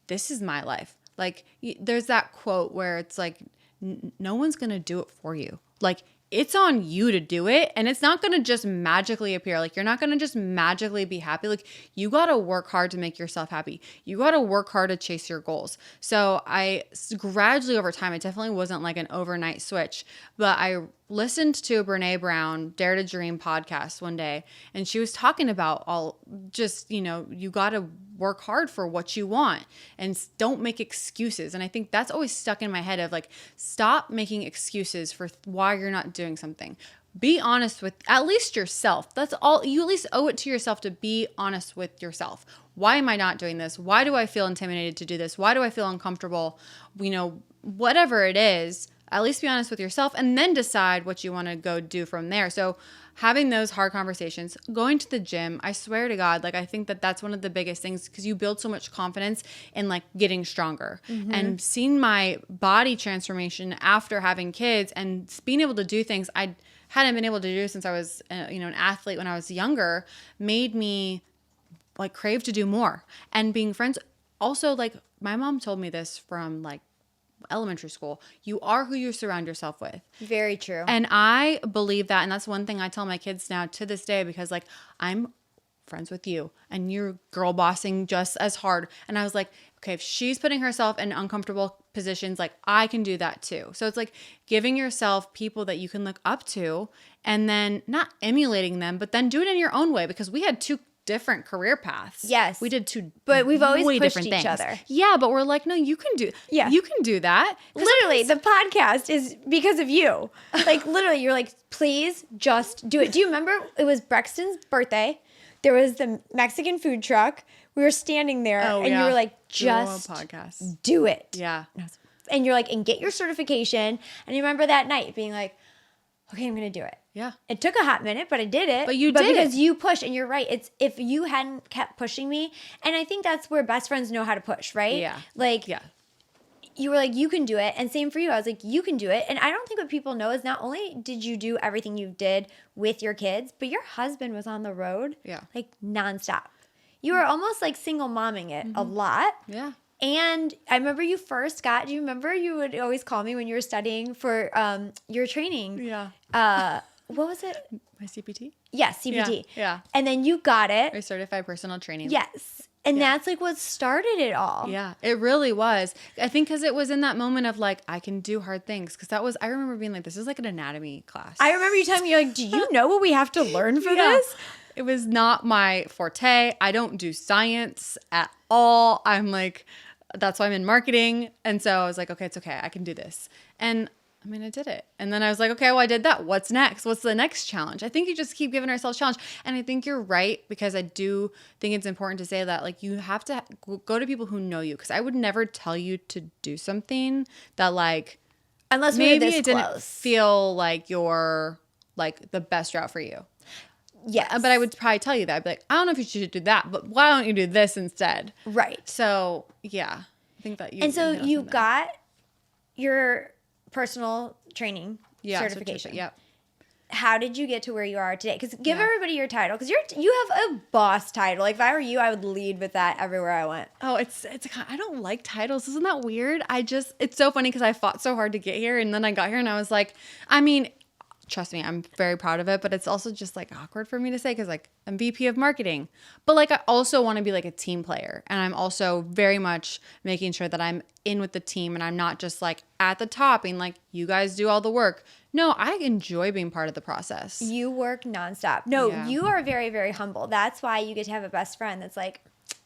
this is my life. Like there's that quote where it's like, no one's going to do it for you. Like it's on you to do it. And it's not going to just magically appear. Like you're not going to just magically be happy. Like you got to work hard to make yourself happy. You got to work hard to chase your goals. So I gradually over time, it definitely wasn't like an overnight switch, but I listened to a Brene Brown Dare to Dream podcast one day. And she was talking about all just, you know, you got to work hard for what you want and don't make excuses. And I think that's always stuck in my head of like, stop making excuses for why you're not doing something. Be honest with at least yourself. That's all. You at least owe it to yourself to be honest with yourself. Why am I not doing this? Why do I feel intimidated to do this? Why do I feel uncomfortable? You know, whatever it is, at least be honest with yourself and then decide what you want to go do from there. So having those hard conversations, going to the gym, I swear to God, like I think that that's one of the biggest things because you build so much confidence in like getting stronger and seeing my body transformation after having kids and being able to do things I hadn't been able to do since I was, an athlete when I was younger made me like crave to do more. And being friends also, like my mom told me this from like elementary school, you are who you surround yourself with. Very true. And I believe that. And that's one thing I tell my kids now to this day, because like I'm friends with you and you're girl bossing just as hard. And I was like, okay, if she's putting herself in uncomfortable positions, like I can do that too. So it's like giving yourself people that you can look up to and then not emulating them, but then do it in your own way, because we had two different career paths. Yes. We did two, but we've always pushed different each things. other. Yeah, but we're like, no, you can do, you can do that. Literally, the podcast is because of you. Like, literally, you're like, please just do it. Do you remember it was Brexton's birthday? There was the Mexican food truck. We were standing there, and you were like, just do it. Yeah. And you're like, and get your certification. And you remember that night being like, okay, I'm going to do it. Yeah. It took a hot minute, but I did it. But you did because you pushed, and you're right. It's if you hadn't kept pushing me, and I think that's where best friends know how to push, right? Yeah. Like, you were like, you can do it. And same for you. I was like, you can do it. And I don't think what people know is not only did you do everything you did with your kids, but your husband was on the road like nonstop. You were almost like single momming it a lot. Yeah. And I remember you first got, do you remember you would always call me when you were studying for your training? Yeah. What was it? My CPT? Yes, CPT. Yeah. And then you got it. My certified personal training. Yes. And that's like what started it all. Yeah, it really was. I think because it was in that moment of like, I can do hard things. Because that was, I remember being like, this is like an anatomy class. I remember you telling me, you're like, do you know what we have to learn for this? It was not my forte. I don't do science at all. I'm like, that's why I'm in marketing. And so I was like, okay, it's okay. I can do this. And I mean, I did it. And then I was like, okay, well, I did that. What's next? What's the next challenge? I think you just keep giving ourselves challenge. And I think you're right, because I do think it's important to say that, like, you have to go to people who know you. Because I would never tell you to do something that, like, unless maybe it didn't feel like you're, like, the best route for you. Yes. But I would probably tell you that. I'd be like, I don't know if you should do that, but why don't you do this instead? Right. So, yeah. I think that you. And so you got your personal training certification. Yep. How did you get to where you are today? Because give everybody your title. Because you have a boss title. Like, if I were you, I would lead with that everywhere I went. Oh, it's I don't like titles. Isn't that weird? It's so funny because I fought so hard to get here, and then I got here and I was like, I mean, trust me, I'm very proud of it, but it's also just like awkward for me to say because like I'm VP of marketing. But like I also want to be like a team player, and I'm also very much making sure that I'm in with the team and I'm not just like at the top being like, you guys do all the work. No, I enjoy being part of the process. You work nonstop. No, you are very, very humble. That's why you get to have a best friend that's like,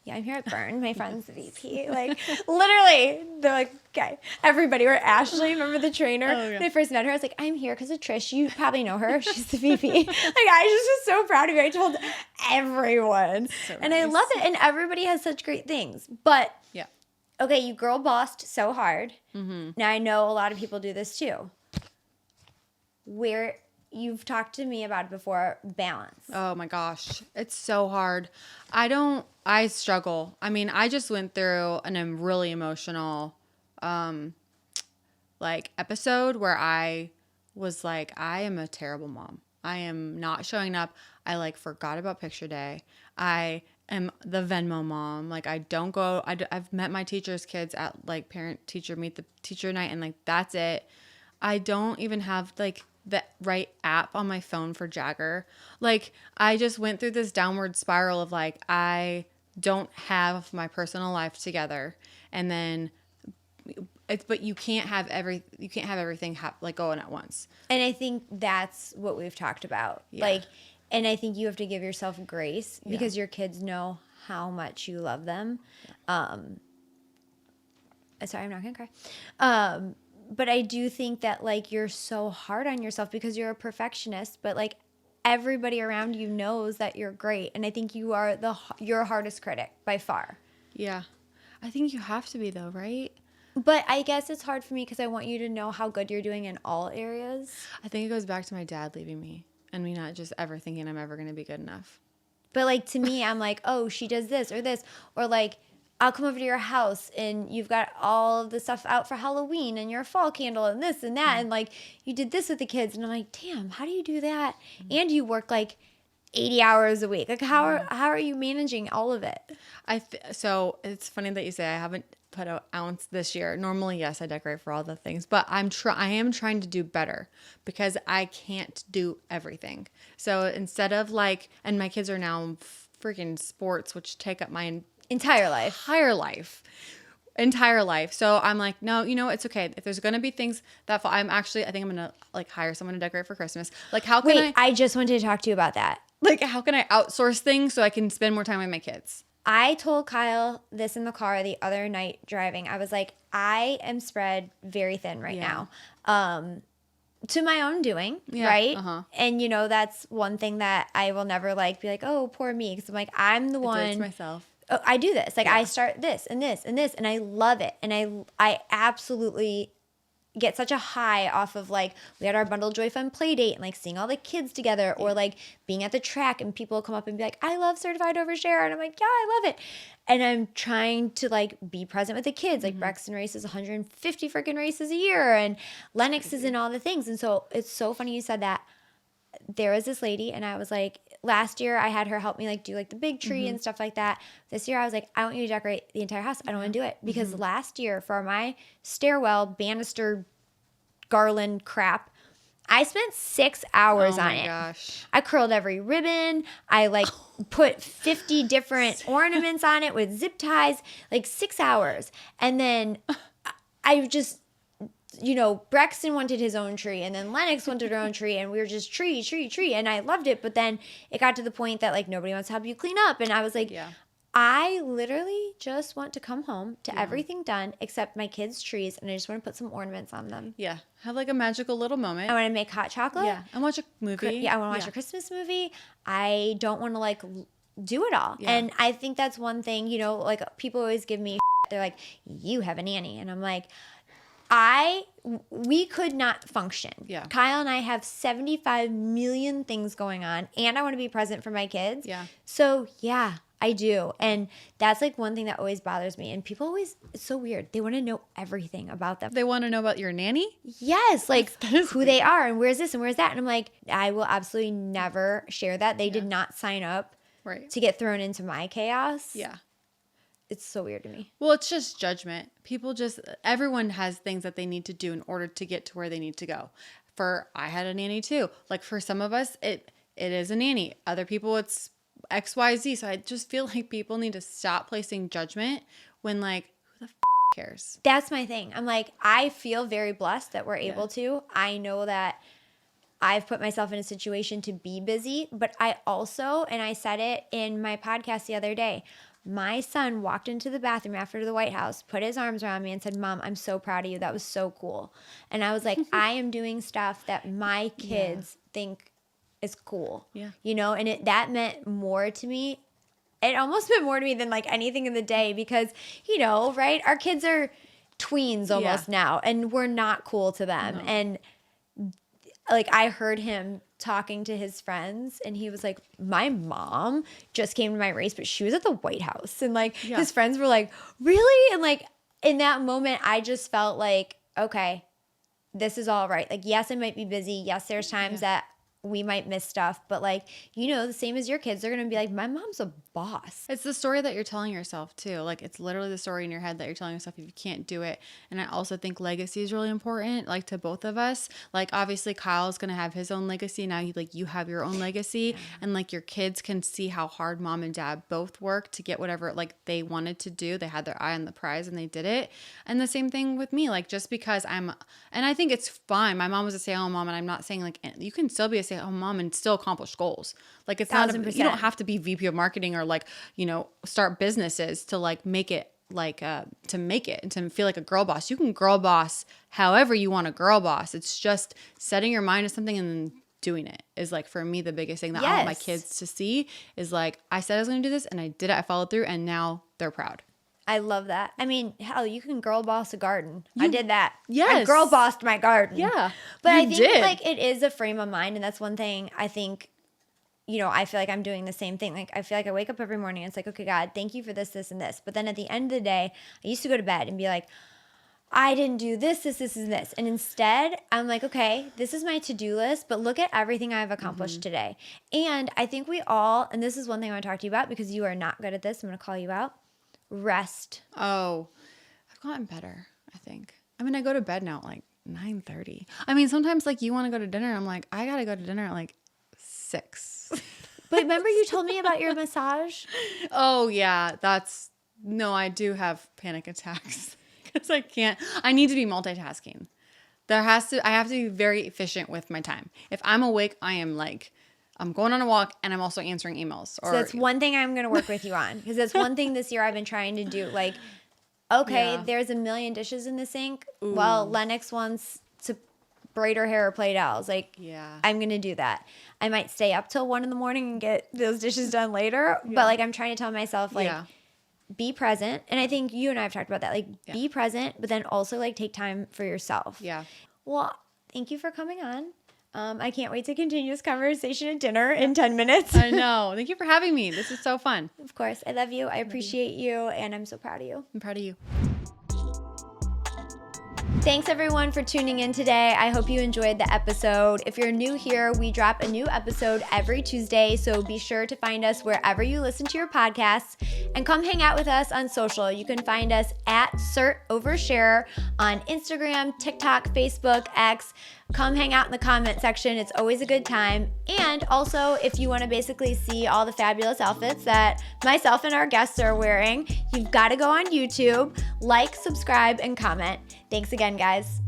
yeah, I'm here at Burn. My friend's the VP. Like, literally, they're like, okay. Everybody, or Ashley, remember the trainer? When I first met her, I was like, I'm here because of Trish. You probably know her. She's the VP. Like, I just was so proud of you. I told everyone. So and nice. I love it. And everybody has such great things. But, okay, you girl bossed so hard. Mm-hmm. Now, I know a lot of people do this too. Where you've talked to me about it before, balance. Oh my gosh. It's so hard. I struggle. I mean, I just went through a really emotional, like episode where I was like, I am a terrible mom. I am not showing up. I like forgot about picture day. I am the Venmo mom. Like I don't go, I've met my teacher's kids at like parent teacher meet the teacher night, and like, that's it. I don't even have like the right app on my phone for Jagger. Like I just went through this downward spiral of like, I don't have my personal life together. And then but you can't have everything like going at once. And I think that's what we've talked about. Yeah. Like, and I think you have to give yourself grace because your kids know how much you love them. Sorry, I'm not gonna cry. But I do think that, like, you're so hard on yourself because you're a perfectionist, but, like, everybody around you knows that you're great. And I think you are your hardest critic by far. Yeah. I think you have to be, though, right? But I guess it's hard for me because I want you to know how good you're doing in all areas. I think it goes back to my dad leaving me and me not just ever thinking I'm ever going to be good enough. But, like, to me, I'm like, oh, she does this, or, like, I'll come over to your house and you've got all of the stuff out for Halloween and your fall candle and this and that. And like, you did this with the kids. And I'm like, damn, how do you do that? And you work like 80 hours a week. Like how are you managing all of it? So it's funny that you say I haven't put an ounce this year. Normally, yes, I decorate for all the things, but I am trying to do better because I can't do everything. So instead of like, and my kids are now freaking sports, which take up my entire life. So I'm like, no, you know, it's okay. If there's going to be things that fall, I think I'm going to like hire someone to decorate for Christmas. Like how can I just wanted to talk to you about that. Like how can I outsource things so I can spend more time with my kids? I told Kyle this in the car the other night driving. I was like, I am spread very thin right now. To my own doing, right? And, you know, that's one thing that I will never like be like, oh, poor me. Because I'm like, I'm the one. I do it to myself. I do this. Like I start this and this and this and I love it. And I absolutely get such a high off of like we had our Bundle Joy Fun play date and like seeing all the kids together or like being at the track and people come up and be like, I love Certified Oversharer. And I'm like, yeah, I love it. And I'm trying to like be present with the kids. Like Braxton races 150 freaking races a year and Lennox is in all the things. And so it's so funny you said that. There was this lady and I was like, last year I had her help me like do like the big tree and stuff like that. This year I was like, I want you to decorate the entire house. I don't want to do it because last year for my stairwell banister garland crap, I spent 6 hours on it. Oh my gosh. I curled every ribbon. I like put 50 different ornaments on it with zip ties, like 6 hours. And then I just, you know, Braxton wanted his own tree and then Lennox wanted her own tree and we were just tree. And I loved it. But then it got to the point that like nobody wants to help you clean up. And I was like, I literally just want to come home to everything done except my kids' trees and I just want to put some ornaments on them. Yeah. Have like a magical little moment. I want to make hot chocolate. Yeah. And watch a movie. Yeah. I want to watch a Christmas movie. I don't want to like do it all. Yeah. And I think that's one thing, you know, like people always give me they're like, you have a nanny. And I'm like, we could not function. Yeah. Kyle and I have 75 million things going on and I want to be present for my kids. Yeah. So yeah, I do. And that's like one thing that always bothers me. And people always, it's so weird. They want to know everything about them. They want to know about your nanny? Yes. Like who they are and where's this and where's that. And I'm like, I will absolutely never share that. They did not sign up to get thrown into my chaos. Yeah. It's so weird to me. Well, it's just judgment. Everyone has things that they need to do in order to get to where they need to go. I had a nanny too. Like for some of us, it is a nanny. Other people, it's XYZ. So I just feel like people need to stop placing judgment when like, who the cares? That's my thing. I'm like, I feel very blessed that we're able to. I know that I've put myself in a situation to be busy, but I also, and I said it in my podcast the other day, my son walked into the bathroom after the White House, put his arms around me and said, Mom, I'm so proud of you. That was so cool. And I was like, I am doing stuff that my kids think is cool. Yeah. You know, and that meant more to me. It almost meant more to me than like anything in the day because, you know, right? Our kids are tweens almost now and we're not cool to them. No. And like I heard him talking to his friends and he was like, my mom just came to my race, but she was at the White House. And like his friends were like, really? And like in that moment, I just felt like, okay, this is all right. Like, yes, I might be busy. Yes, there's times that we might miss stuff, but like, you know, the same as your kids, they're going to be like, my mom's a boss. It's the story that you're telling yourself too. Like it's literally the story in your head that you're telling yourself if you can't do it. And I also think legacy is really important, like to both of us. Like obviously Kyle's going to have his own legacy. Now you have your own legacy and like your kids can see how hard mom and dad both worked to get whatever like they wanted to do. They had their eye on the prize and they did it. And the same thing with me, like just because and I think it's fine. My mom was a stay-at-home mom and I'm not saying like, you can still be a stay-at-home mom and still accomplish goals. Like it's 1,000%. You don't have to be VP of marketing or like, you know, start businesses to like make it like to make it and to feel like a girl boss. You can girl boss however you want to girl boss. It's just setting your mind to something and then doing it is like for me the biggest thing that I want my kids to see is like I said I was going to do this and I did it. I followed through and now they're proud. I love that. I mean, hell, you can girl boss a garden. I did that. Yes. I girl bossed my garden. Yeah. But I think like it is a frame of mind. And that's one thing I think, you know, I feel like I'm doing the same thing. Like I feel like I wake up every morning and it's like, okay, God, thank you for this, this, and this. But then at the end of the day, I used to go to bed and be like, I didn't do this, this, and this. And instead, I'm like, okay, this is my to-do list, but look at everything I've accomplished today. And I think we all, and this is one thing I want to talk to you about because you are not good at this. I'm going to call you out. Rest. Oh, I've gotten better, I think. I mean, I go to bed now at like 9:30. I mean, sometimes like you want to go to dinner. I'm like, I got to go to dinner at like 6. But remember you told me about your massage? Oh, yeah. I do have panic attacks because I need to be multitasking. I have to be very efficient with my time. If I'm awake, I'm going on a walk and I'm also answering emails. So that's one thing I'm going to work with you on, because that's one thing this year I've been trying to do. Like, okay, there's a million dishes in the sink. Ooh. Well, Lennox wants to braid her hair or play dolls. Like, I'm going to do that. I might stay up till 1 a.m. and get those dishes done later. Yeah. But like, I'm trying to tell myself, like, be present. And I think you and I have talked about that. Like, be present, but then also like take time for yourself. Yeah. Well, thank you for coming on. I can't wait to continue this conversation at dinner in 10 minutes. I know. Thank you for having me. This is so fun. Of course. I love you. I appreciate you. And I'm so proud of you. I'm proud of you. Thanks everyone for tuning in today. I hope you enjoyed the episode. If you're new here, we drop a new episode every Tuesday, so be sure to find us wherever you listen to your podcasts and come hang out with us on social. You can find us at Cert Oversharer on Instagram, TikTok, Facebook, X. Come hang out in the comment section. It's always a good time. And also, if you want to basically see all the fabulous outfits that myself and our guests are wearing, you've got to go on YouTube, like, subscribe, and comment. Thanks again, guys.